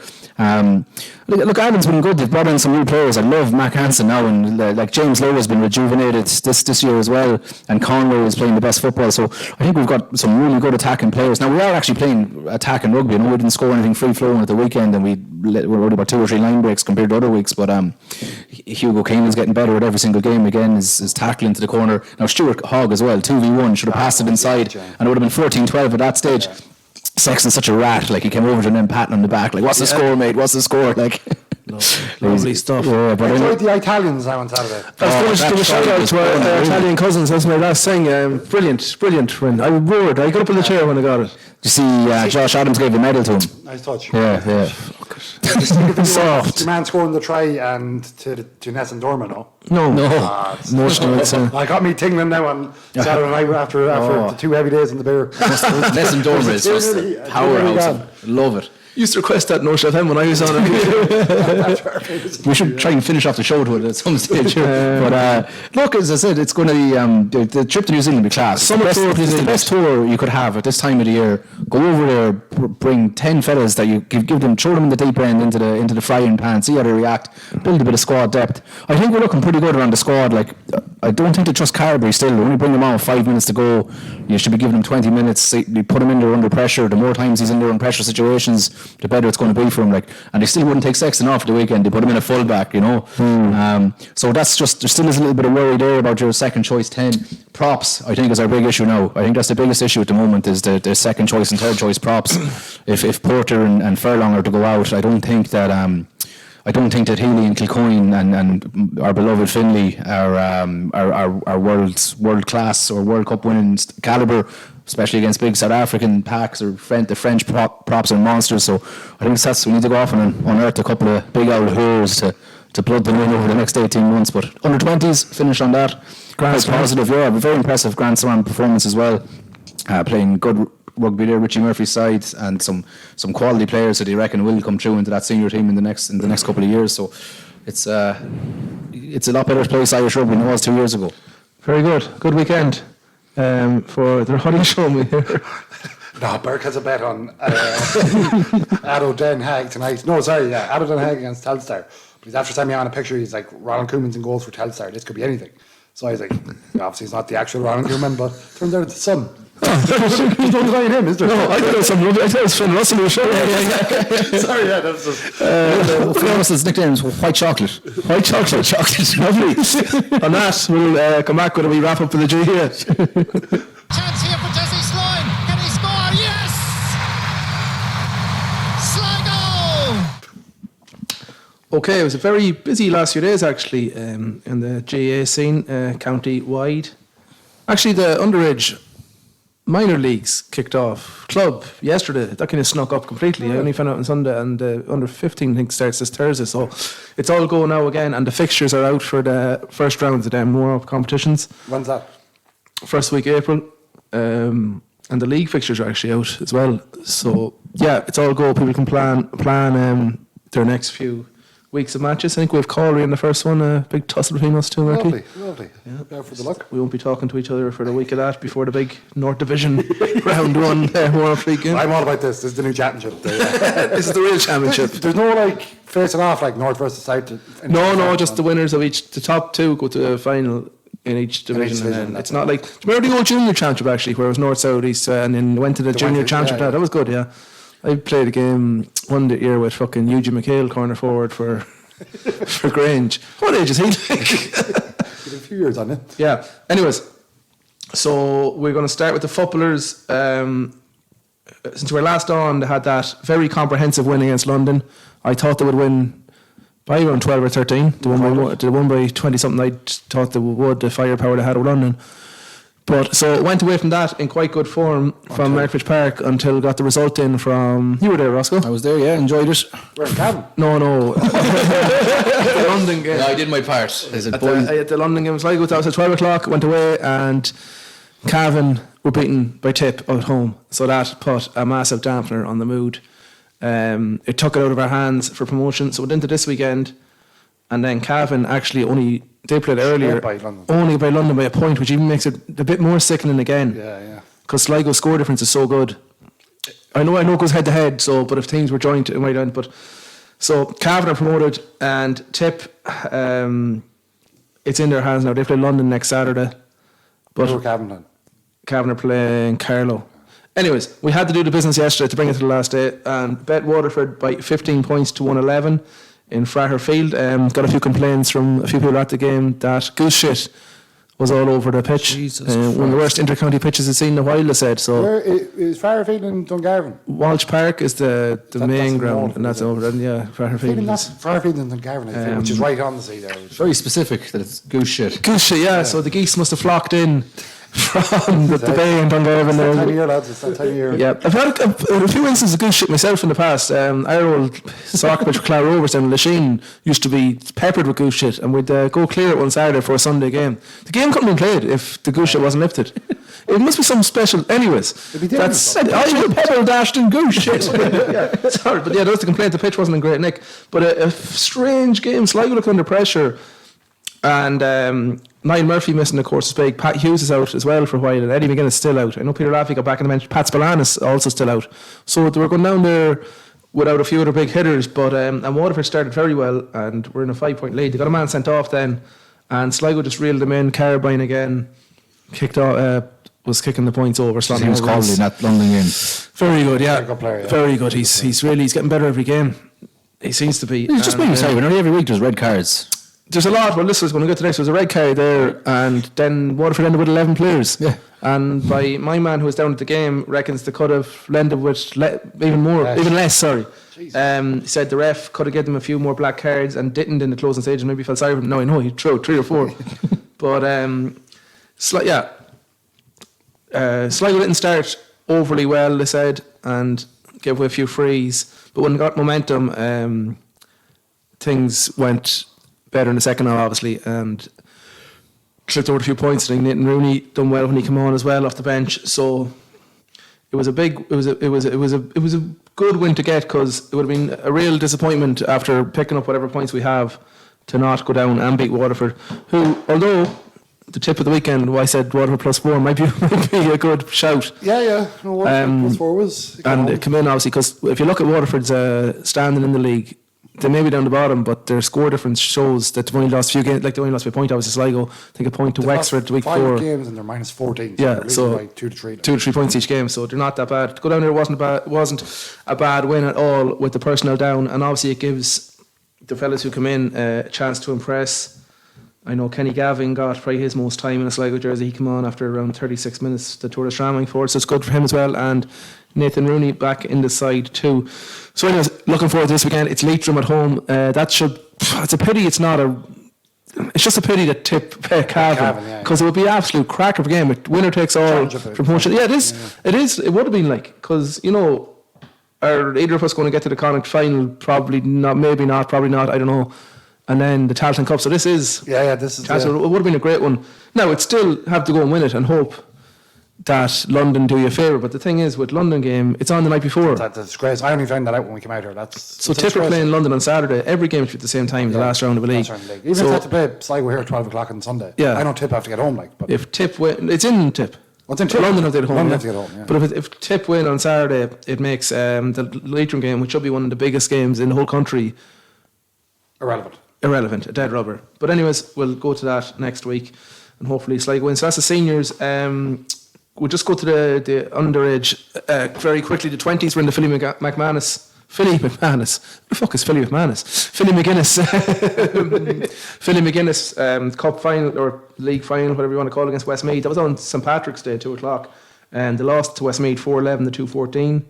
Speaker 3: Look, Ireland's been good. They've brought in some new players. I love Mac Hansen now, and like James Lowe has been rejuvenated this year as well, and Conway is playing the best football. So I think we've got some really good attacking players. Now we are actually playing attacking rugby. I know we didn't score anything free flowing at the weekend, and we're only about 2 or 3 line breaks compared to other weeks. But Hugo Keenan's getting better at every single game again. Is tackling to the corner. Now Stuart Hogg as well, 2v1, should have passed it inside, and it would have been 14-12 at that stage. Yeah. Sexton's such a rat, like he came over to them patting on the back, like, what's the score, mate? What's the score? Like,
Speaker 2: lovely stuff.
Speaker 4: Yeah, but I enjoyed the Italians now on Saturday.
Speaker 2: I was going to give a shout out to our Italian cousins. That's my last thing. Brilliant win. I roared. I got up in the chair when I got it.
Speaker 3: You see, Josh Adams gave a medal to him.
Speaker 4: Nice touch.
Speaker 3: Yeah.
Speaker 4: Soft. The man scoring the try and to Nessun Dorma, no?
Speaker 2: No. Emotional.
Speaker 4: I got me tingling now on Saturday night after the 2 heavy days in the beer.
Speaker 3: Nessun Dorma is just a powerhouse. Love it.
Speaker 2: Used to request that Nosh FM when I was on it.
Speaker 3: We should try and finish off the show to it at some stage. But look, as I said, it's going to be the trip to New Zealand will be class. The best tour you could have at this time of the year. Go over there, bring 10 fellas that you give them, throw them in the deep end into the frying pan, see how they react, build a bit of squad depth. I think we're looking pretty good around the squad. Like, I don't think they trust Carberry still. They only bring them on with 5 minutes to go. You should be giving him 20 minutes. You put him in there under pressure. The more times he's in there in pressure situations, the better it's going to be for him. Like, and they still wouldn't take Sexton off the weekend. They put him in a fullback, so that's just, there still is a little bit of worry there about your second choice 10. Props, I think, is our big issue now. I think that's the biggest issue at the moment, is the second choice and third choice props. If Porter and Furlong are to go out, I don't think that Healy and Kilcoyne and our beloved Finlay are world class or World Cup winning calibre, especially against big South African packs or the French props and monsters. So I think we need to go off and unearth a couple of big old Hurlers to plug them in over the next 18 months. But under 20s, finish on that. Quite positive, yeah. Very impressive Grand Slam performance as well. Playing good rugby there, Richie Murphy's side, and some quality players that he reckon will come through into that senior team in the next couple of years. So it's a lot better to play Irish rugby than it was 2 years ago.
Speaker 2: Very good. Good weekend for the Honey Show me here.
Speaker 4: No, Burke has a bet on Addo Den Haag tonight. No, sorry, Addo Den Haag against Telstar. But he's after sending me on a picture. He's like, Ronald Koeman's in goals for Telstar. This could be anything. So I was like, obviously he's not the actual Ronald Koeman, but turns out it's the son. There's no denying him, is there?
Speaker 2: No, I thought it was some rugby. I thought it was Finn Russell who was showing.
Speaker 4: Sorry, that's just.
Speaker 3: Finn Russell's nickname is White Chocolate.
Speaker 2: White Chocolate. Lovely. On that, we'll come back with a wee wrap up for the G here.
Speaker 6: Chance here for Jesse Sloan. Can he score? Yes! Sligo!
Speaker 2: Okay, it was a very busy last few days actually in the GAA scene, county wide. Actually, the underage minor leagues kicked off. Club yesterday, that kind of snuck up completely. I only found out on Sunday, and under 15 I think starts this Thursday. So it's all go now again, and the fixtures are out for the first rounds of them warm-up competitions.
Speaker 4: When's that?
Speaker 2: First week April, and the league fixtures are actually out as well. So yeah, it's all go. People can plan their next few weeks of matches. I think we have Calry in the first one, a big tussle between us two.
Speaker 4: Lovely.
Speaker 2: Yeah.
Speaker 4: For the luck.
Speaker 2: We won't be talking to each other for the week of that before the big North Division round one warm-up league game.
Speaker 4: I'm all about this. This is the new championship.
Speaker 2: This is the real championship.
Speaker 4: There's no like facing off like North versus South.
Speaker 2: No, just the winners of each. The top two go to the final in each division. And then it's not like, remember the old junior championship actually, where it was North, South, East, and then went to the junior championship. Yeah. That was good, yeah. I played a game one year with fucking Eugene McHale, corner forward for Grange. What age is he like?
Speaker 4: A few years on it.
Speaker 2: Yeah. Anyways, so we're going to start with the footballers. Since we were last on, they had that very comprehensive win against London. I thought they would win by around 12 or 13. They won by 20 something. I thought they would, the firepower they had with London. But so it went away from that in quite good form from Markbridge Park until got the result in from. You were there, Roscoe?
Speaker 3: I was there, yeah, enjoyed it.
Speaker 4: Where in Cavan?
Speaker 2: No. The London game.
Speaker 3: No, I did my part.
Speaker 2: At the London game in Sligo, that was at 12 o'clock, went away, and Cavan were beaten by Tip at home. So that put a massive dampener on the mood. It took it out of our hands for promotion. So it went into this weekend, and then Cavan actually they played earlier, only by London by a point, which even makes it a bit more sickening again.
Speaker 4: Yeah.
Speaker 2: Because Sligo's score difference is so good. I know it goes head to head. So, but if things were joint, it might end. But so Cavan are promoted, and Tip, it's in their hands now. They play London next Saturday. But
Speaker 4: Cavan
Speaker 2: are playing Carlow. Anyways, we had to do the business yesterday to bring it to the last day, and bet Waterford by 15 points to 111 in Fraher Field. Got a few complaints from a few people at the game that goose shit was all over the pitch. One of the worst inter-county pitches I've seen in a while, they said. So
Speaker 4: where is Fraher Field in Dungarvan?
Speaker 2: Walsh Park is the main ground, and that's over. And yeah, Fraher Field.
Speaker 4: Fraher Field in Dungarvan, which is right on the sea there.
Speaker 3: Very specific that it's goose shit.
Speaker 2: Goose shit, yeah. So the geese must have flocked in from the bay in Dungarvan there.
Speaker 4: It's that time of year, lads. It's that time of year.
Speaker 2: Yeah, I've had a few instances of goose shit myself in the past. Our old soccer pitch for Clare Rovers down in Lachine used to be peppered with goose shit, and we'd go clear it one Saturday for a Sunday game. The game couldn't be played if the goose shit wasn't lifted. It must be some special. Anyways, that's I would pepper dashed in goose shit. Yeah, sorry, but yeah, that was the complaint. The pitch wasn't in great nick. But a strange game. Sligo looked under pressure. And Niall Murphy missing the course is big. Pat Hughes is out as well for a while, and Eddie McGuinness is still out. I know Peter Laffey got back in the bench. Pat Spillane is also still out. So they were going down there without a few other big hitters. But and Waterford started very well, and we're in a 5-point lead. They got a man sent off then, and Sligo just reeled them in. Carabine again kicked off. Was kicking the points over.
Speaker 3: He was called in that London game.
Speaker 2: Very good, yeah.
Speaker 4: Very good player, yeah.
Speaker 2: Very good. He's getting better every game. He seems to be.
Speaker 3: He's just being sorry. Every week there's red cards.
Speaker 2: There's a lot. Well, this was going to go to the next. There was a red card there, and then Waterford ended with 11 players.
Speaker 3: Yeah.
Speaker 2: And by my man who was down at the game reckons they could have ended with even less. Sorry. He said the ref could have given them a few more black cards and didn't in the closing stage, and maybe felt sorry for him. No, I know he threw 3 or 4. But Sligo didn't start overly well, they said, and gave away a few frees. But when they got momentum, things went better in the second half, obviously, and tripped over a few points. I think Nathan Rooney done well when he came on as well off the bench. So it was a good win to get, because it would have been a real disappointment after picking up whatever points we have to not go down and beat Waterford, who, although the tip of the weekend, I said Waterford +4 might be a good shout.
Speaker 4: Yeah. No, Waterford +4 was.
Speaker 2: And it came in, obviously, because if you look at Waterford's standing in the league, they may be down the bottom, but their score difference shows that they've only lost a few games. Like they only lost by a point, obviously Sligo. I think a point to Wexford the week
Speaker 4: 5
Speaker 2: before.
Speaker 4: 5 games and they're -14.
Speaker 2: Yeah, so
Speaker 4: by 2 to 3.
Speaker 2: 2 to 3 points each game, so they're not that bad. To go down there wasn't a bad win at all with the personnel down, and obviously it gives the fellas who come in a chance to impress. I know Kenny Gavin got probably his most time in a Sligo jersey. He came on after around 36 minutes, the Tour de Straming for it, so it's good for him as well. And Nathan Rooney back in the side too. So anyways, looking forward to this weekend. It's Leitrim at home. It's a pity it's not it's just a pity that Tip Cavan, because it would be an absolute cracker of a game. Winner takes all for promotion. Yeah, it is. Yeah. It is. It would have been like, because are either of us going to get to the Connacht final? Probably not. Maybe not. Probably not. I don't know. And then the Tailteann Cup. So this is.
Speaker 4: This is.
Speaker 2: It would have been a great one. Now it's still have to go and win it and hope that London do you a favour. But the thing is, with London game, it's on the night before.
Speaker 4: That's great. I only found that out when we came out here.
Speaker 2: So Tip are playing London on Saturday. Every game should be at the same time. The last round of the league.
Speaker 4: Even if they have to play Sligo here at 12 o'clock on Sunday.
Speaker 2: Yeah.
Speaker 4: I know Tip have to get home. But
Speaker 2: if Tip win, it's in Tip.
Speaker 4: What's in Tip?
Speaker 2: London have to get home.
Speaker 4: London have to get home. Yeah.
Speaker 2: But if Tip win on Saturday, it makes the Leitrim game, which should be one of the biggest games in the whole country, irrelevant, a dead rubber. But anyways, we'll go to that next week, and hopefully Sligo wins. So that's the seniors. We'll just go to the underage very quickly. The 20s were in the Philly McManus. Who the fuck is Philly McManus? Philly McGuinness Cup final or league final, whatever you want to call it, against Westmeath. That was on St Patrick's Day, 2 o'clock, and they lost to Westmeath 4-11 to 2-14.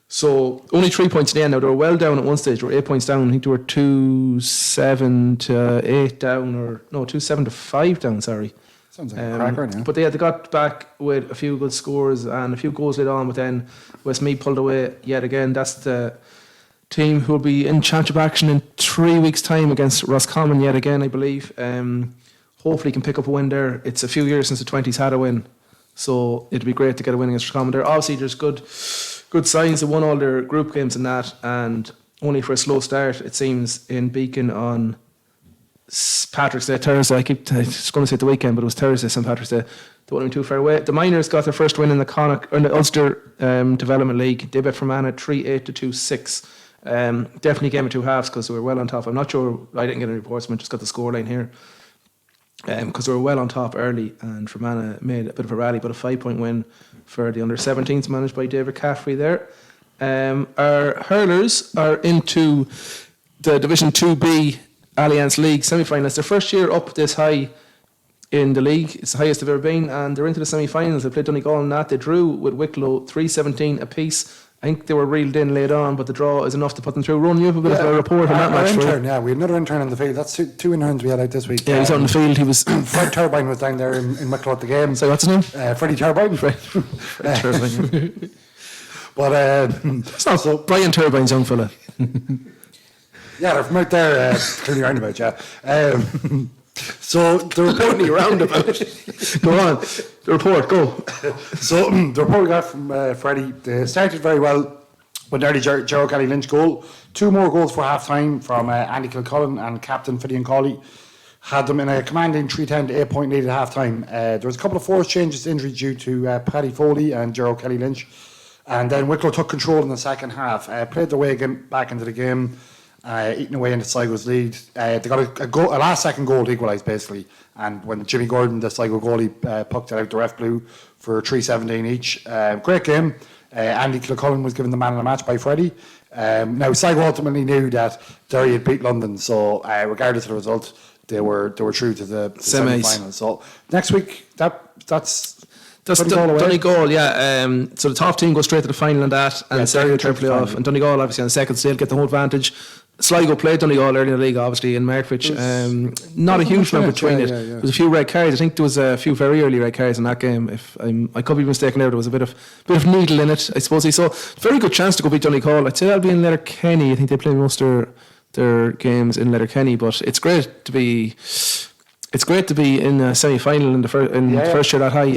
Speaker 2: So only 3 points in the end. Now they were well down at one stage. They were 8 points down. I think they were 2-7 to 8 down, or no, 2-7 to 5 down. Sorry.
Speaker 4: Sounds like a cracker, yeah.
Speaker 2: But they got back with a few good scores and a few goals later on, but then Westmeath pulled away yet again. That's the team who will be in championship action in 3 weeks' time against Roscommon yet again, I believe. Hopefully can pick up a win there. It's a few years since the 20s had a win, so it'd be great to get a win against Roscommon there. Obviously there's good signs. They won all their group games and that, and only for a slow start, it seems, in Beacon on Patrick's Day, Thursday. I was going to say the weekend, but it was Thursday, St. Patrick's Day. They weren't too far away. The minors got their first win in the Connacht, or in the Ulster Development League. They beat Fermanagh 3-8 to 2-6. Definitely game of two halves because they were well on top. I'm not sure, I didn't get any reports, I just got the scoreline here. Because they were well on top early, and Fermanagh made a bit of a rally, but a 5-point win for the under-17s managed by David Caffrey there. Our hurlers are into the Division 2B Alliance League semi-finals. Their first year up this high in the league. It's the highest they've ever been, and they're into the semi-finals. They played Donegal and that. They drew with Wicklow 3-17 apiece. I think they were reeled in late on, but the draw is enough to put them through. Ron, you have a bit of a report on that match.
Speaker 4: Intern, we had another intern on the field. That's two interns we had out this week.
Speaker 2: Yeah, he's out on the field. He was
Speaker 4: Fred Turbine was down there in Wicklow at the game.
Speaker 2: So what's his name?
Speaker 4: Freddie Turbine.
Speaker 2: Freddie Turbine.
Speaker 4: But
Speaker 2: it's not so Brian Turbine's young fella.
Speaker 4: Yeah, they're from out there, clearly roundabout, yeah. So the report
Speaker 2: roundabout. Go on, the report, go.
Speaker 4: So the report we got from Freddie, they started very well with early Gerald Kelly Lynch goal. 2 more goals for half time from Andy Kilcullen and captain Fidian Cawley. Had them in a commanding 3-10 to 8-point lead at half time. There was a couple of forced changes to injury due to Paddy Foley and Gerald Kelly Lynch. And then Wicklow took control in the second half, played their way again back into the game. Eating away into Sligo's lead. They got a last-second goal to equalise, basically. And when Jimmy Gordon, the Sligo goalie, pucked it out, the ref blew for 3-17 each. Great game. Andy Kilcullen was given the man of the match by Freddie. Now, Sligo ultimately knew that Derry had beat London, so regardless of the result, they were true to the semi-finals. So next week, that's
Speaker 2: Donegal, yeah. So the top team goes straight to the final and that, and Derry will play off. And Donegal, obviously, on the second still get the whole advantage. Sligo played Donegal early in the league, obviously, in Markwich. Not a huge number between it. There was a few red cards. I think there was a few very early red cards in that game. If I could be mistaken there was a bit of needle in it, I suppose. So very good chance to go beat Donegal. I'd say that'll be in Letterkenny. I think they play most of their games in Letterkenny, but it's great to be in a semi-final in the first year that high.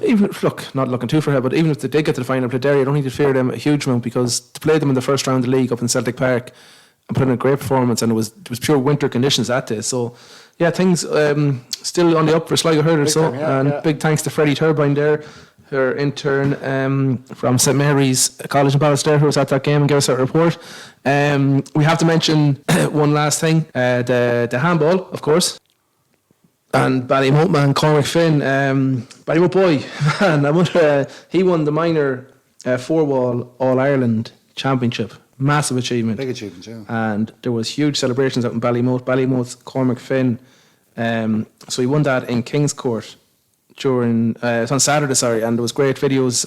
Speaker 2: Even look, not looking too far ahead, but even if they did get to the final, play Derry, I don't think they'd fear them a huge amount because to play them in the first round of the league up in Celtic Park and put in a great performance, and it was pure winter conditions that day. So yeah, things still on the up for Sligo Hurlers. Big thanks to Freddie Turbine there, her intern from St Mary's College in Ballister, who was at that game and gave us that report. We have to mention one last thing, the handball, of course. And Ballymote man, Cormac Finn, Ballymote boy, man, he won the minor 4-wall All-Ireland Championship. Massive achievement.
Speaker 4: Big achievement, yeah.
Speaker 2: And there was huge celebrations out in Ballymote. Ballymote's Cormac Finn. So he won that in King's Court during, it's on Saturday, and there was great videos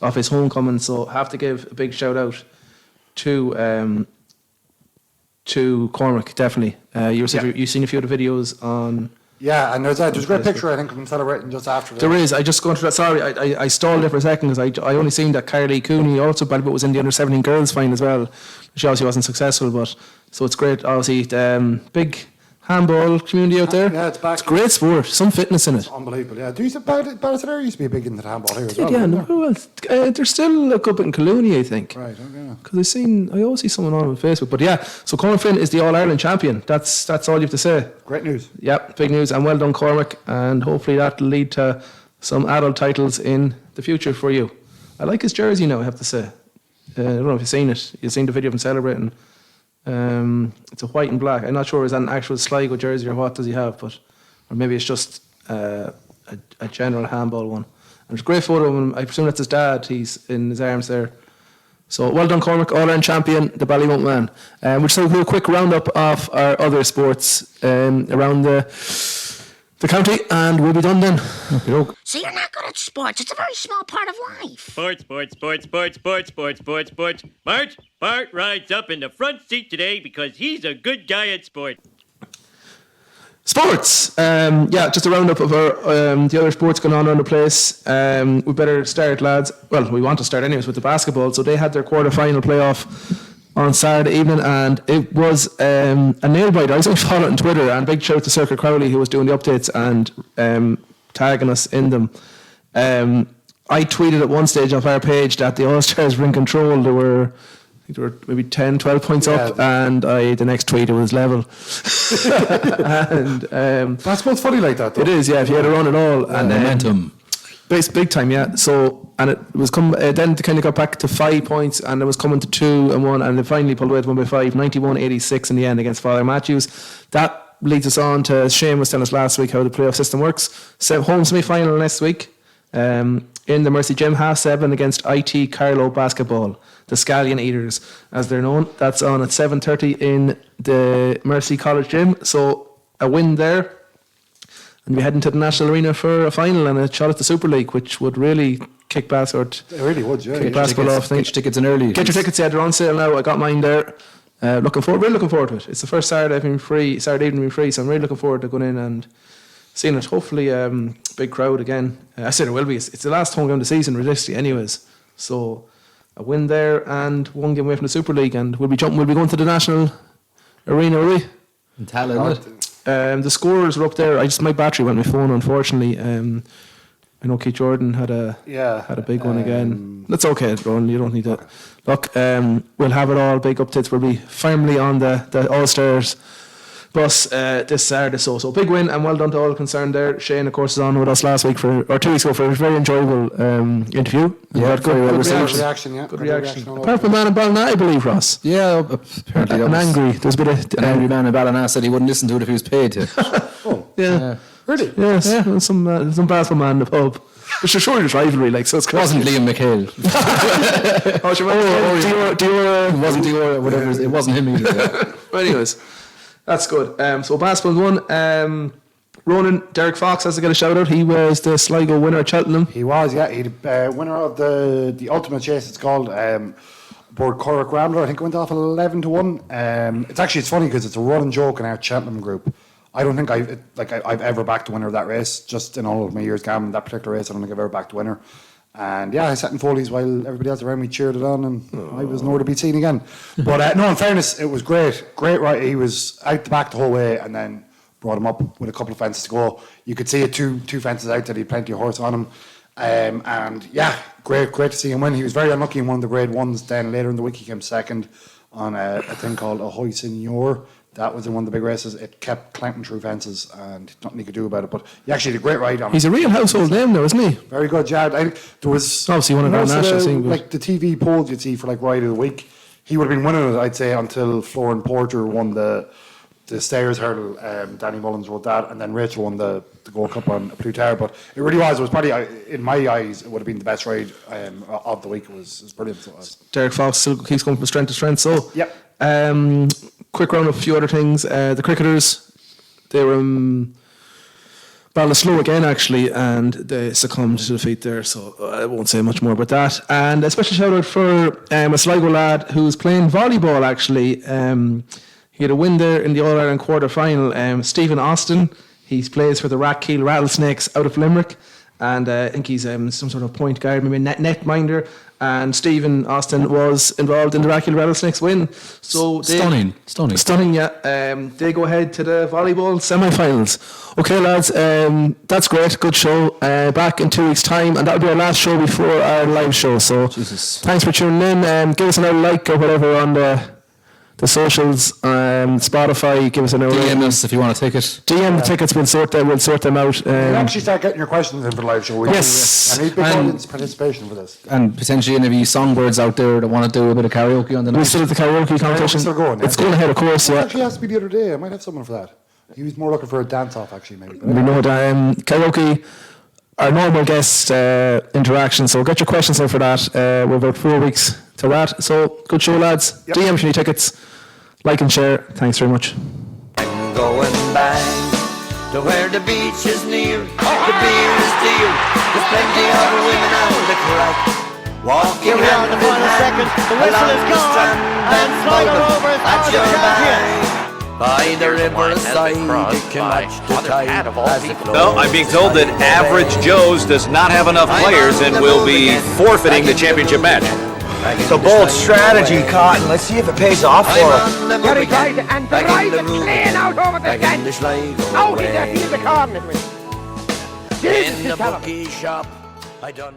Speaker 2: of his homecoming. So have to give a big shout out to Cormac, definitely. You've seen a few of the videos on...
Speaker 4: Yeah, and there's a great picture, I think, of him celebrating just after that.
Speaker 2: There is. I just going through that. Sorry, I stalled there for a second because I only seen that Carly Cooney also was in the under-17 girls final as well. She obviously wasn't successful, but so it's great. Obviously, big handball community out there.
Speaker 4: Yeah, it's back.
Speaker 2: It's great sport. Some fitness in it.
Speaker 4: Unbelievable, yeah. Ballytown used to be big into the handball here as well.
Speaker 2: Yeah, there's still a couple in Colonia, I think.
Speaker 4: Right, okay.
Speaker 2: Because I always see someone on Facebook. But yeah, so Cormac Finn is the All-Ireland champion. That's all you have to say.
Speaker 4: Great news.
Speaker 2: Yep, big news, and well done, Cormac. And hopefully that'll lead to some adult titles in the future for you. I like his jersey now, I have to say. I don't know if you've seen it. You've seen the video of him celebrating. It's a white and black. I'm not sure is that an actual Sligo jersey or what does he have, or maybe it's just a general handball one. And there's a great photo of him. I presume that's his dad. He's in his arms there. So well done, Cormac, All-Ireland champion, the Ballymote man. We'll just do a quick roundup of our other sports around the county, and we'll be done then.
Speaker 7: So you're not good at sports. It's a very small part of life.
Speaker 8: Sports. Bart rides up in the front seat today because he's a good guy at sport.
Speaker 2: Sports. Just a roundup of our the other sports going on around the place. We better start, lads. Well, we want to start anyways with the basketball. So they had their quarter-final playoff on Saturday evening, and it was a nail-biter. I was only following it on Twitter, and big shout out to Circle Crowley, who was doing the updates and tagging us in them. I tweeted at one stage off our page that the All-Stars were in control. They were think they were maybe 10, 12 points up, and the next tweet it was level. And
Speaker 4: that's both funny like that, though.
Speaker 2: It is, yeah. If you had a run at all, and
Speaker 3: momentum,
Speaker 2: big time, yeah. So and it was then it kind of got back to 5 points, and it was coming to 2 and 1, and they finally pulled away at 1 by 5, 91-86 in the end against Father Matthews. That leads us on to Shane was telling us last week how the playoff system works. So home semi-final next week. In the Mercy Gym, 7:30 against IT Carlow Basketball, the Scallion Eaters, as they're known. That's on at 7:30 in the Mercy College Gym. So a win there, and we're heading to the National Arena for a final and a shot at the Super League, which would really kick basketball.
Speaker 4: It really would, yeah.
Speaker 2: Kick basketball off.
Speaker 3: Get your tickets in early.
Speaker 2: Get your tickets, yeah, they're on sale now. I got mine there. Really looking forward to it. It's the first Saturday evening free, so I'm really looking forward to going in and seeing it. Hopefully, big crowd again. I said it will be. It's the last home game of the season, realistically, anyways. So a win there and 1 game away from the Super League, and we'll be going to the National Arena, will we?
Speaker 3: In Tallinn, isn't it?
Speaker 2: The scores are up there. My battery went on my phone, unfortunately. I know Keith Jordan had a big one again. That's okay, Ron. You don't need to look. We'll have it all. Big updates. We'll be firmly on the All Stars bus this Saturday. So big win, and well done to all concerned there. Shane, of course, is on with us 2 weeks ago for a very enjoyable interview.
Speaker 3: Yeah,
Speaker 2: good
Speaker 4: reaction.
Speaker 2: Good reaction. Apart from man in Ballina, I believe, Ross.
Speaker 3: Yeah, apparently.
Speaker 2: I'm angry. There's a bit of
Speaker 3: an angry man in Ballina said he wouldn't listen to it if he was paid to.
Speaker 2: Yeah.
Speaker 4: Really?
Speaker 2: Yes. Yeah. Some basketball man in the pub. But sure, there's rivalry, like, so it's
Speaker 3: It wasn't Liam McHale.
Speaker 2: Dior.
Speaker 3: It wasn't Dior, whatever. It wasn't him either. Yeah.
Speaker 2: But anyways, that's good. So basketball won. Ronan, Derek Fox has to get a shout out. He was the Sligo winner at Cheltenham.
Speaker 4: He was, yeah. He winner of the Ultimate Chase, it's called. Board Corrick Rambler, I think it went off 11-1. It's funny because it's a running joke in our Cheltenham group. I don't think I've ever backed the winner of that race. Just in all of my years gambling that particular race, I don't think I've ever backed the winner. And yeah, I sat in Foley's while everybody else around me cheered it on, and I was nowhere to be seen again. But no, in fairness, it was great. Great, right? He was out the back the whole way, and then brought him up with a couple of fences to go. You could see it two fences out that he had plenty of horse on him. And yeah, great to see him win. He was very unlucky in one of the grade ones. Then later in the week, he came second on a thing called Ahoy Senior. That was in one of the big races. It kept clamping through fences, and nothing he could do about it. But he actually did a great ride on it.
Speaker 2: He's a real household name now, isn't he?
Speaker 4: Very good, yeah. There was
Speaker 2: obviously one of our national things,
Speaker 4: like the TV polls you'd see for like ride of the week. He would have been winning it, I'd say, until Florin Porter won the Stayers hurdle. Danny Mullins wrote that, and then Rachel won the Gold Cup on a Plutar. But it really was. It was probably, in my eyes, it would have been the best ride of the week. It was brilliant. So it was.
Speaker 2: Derek Fox still keeps going from strength to strength. So
Speaker 4: yeah.
Speaker 2: Quick round of a few other things. The cricketers, they were Ballina again, actually, and they succumbed to defeat there, so I won't say much more about that. And a special shout out for a Sligo lad who's playing volleyball, actually. He had a win there in the All-Ireland quarter-final. Stephen Austin, he plays for the Rathkeel Rattlesnakes out of Limerick, and I think he's some sort of point guard, maybe net minder. And Stephen Austin was involved in the Rathkeel Rattlesnakes win. So stunning, yeah. They go ahead to the volleyball semi-finals. Okay, lads, that's great. Good show. Back in 2 weeks' time, and that'll be our last show before our live show. So thanks for tuning in. Give us another like or whatever on the socials, Spotify. Give us an
Speaker 3: DM us if you want a ticket.
Speaker 2: DM the tickets. We'll sort them out.
Speaker 4: You actually start getting your questions in for the live show.
Speaker 2: Yes,
Speaker 4: I need big audience participation for this.
Speaker 3: And potentially any of you songbirds out there that want to do a bit of karaoke on the night.
Speaker 2: We still have the karaoke competition.
Speaker 4: Still going.
Speaker 2: It's going ahead, of course. Yeah.
Speaker 4: It actually asked me the other day. I might have someone for that. He was more looking for a dance off, actually, maybe.
Speaker 2: We know that karaoke. Our normal guest interaction, so get your questions in for that. We're about 4 weeks to that. So good show, lads. Yep. DM if you need tickets. Like and share. Thanks very much.
Speaker 9: I'm going back to where the beach is near. The beer is dear. There's plenty of women out the crack. Walking
Speaker 8: here we are in the final second. The whistle is gone, and Sligo Rover is now the champions.
Speaker 9: By the riverside, you can watch the tide as it flows.
Speaker 10: No, I'm being told that Average Joe's does not have enough players and will be forfeiting the championship match.
Speaker 11: It's a bold strategy, Cotton. Let's see if it pays off for him.
Speaker 7: Very tight, and the right is playing out over the fence. Out in there, he's the corner.
Speaker 9: In the bookie shop, I done.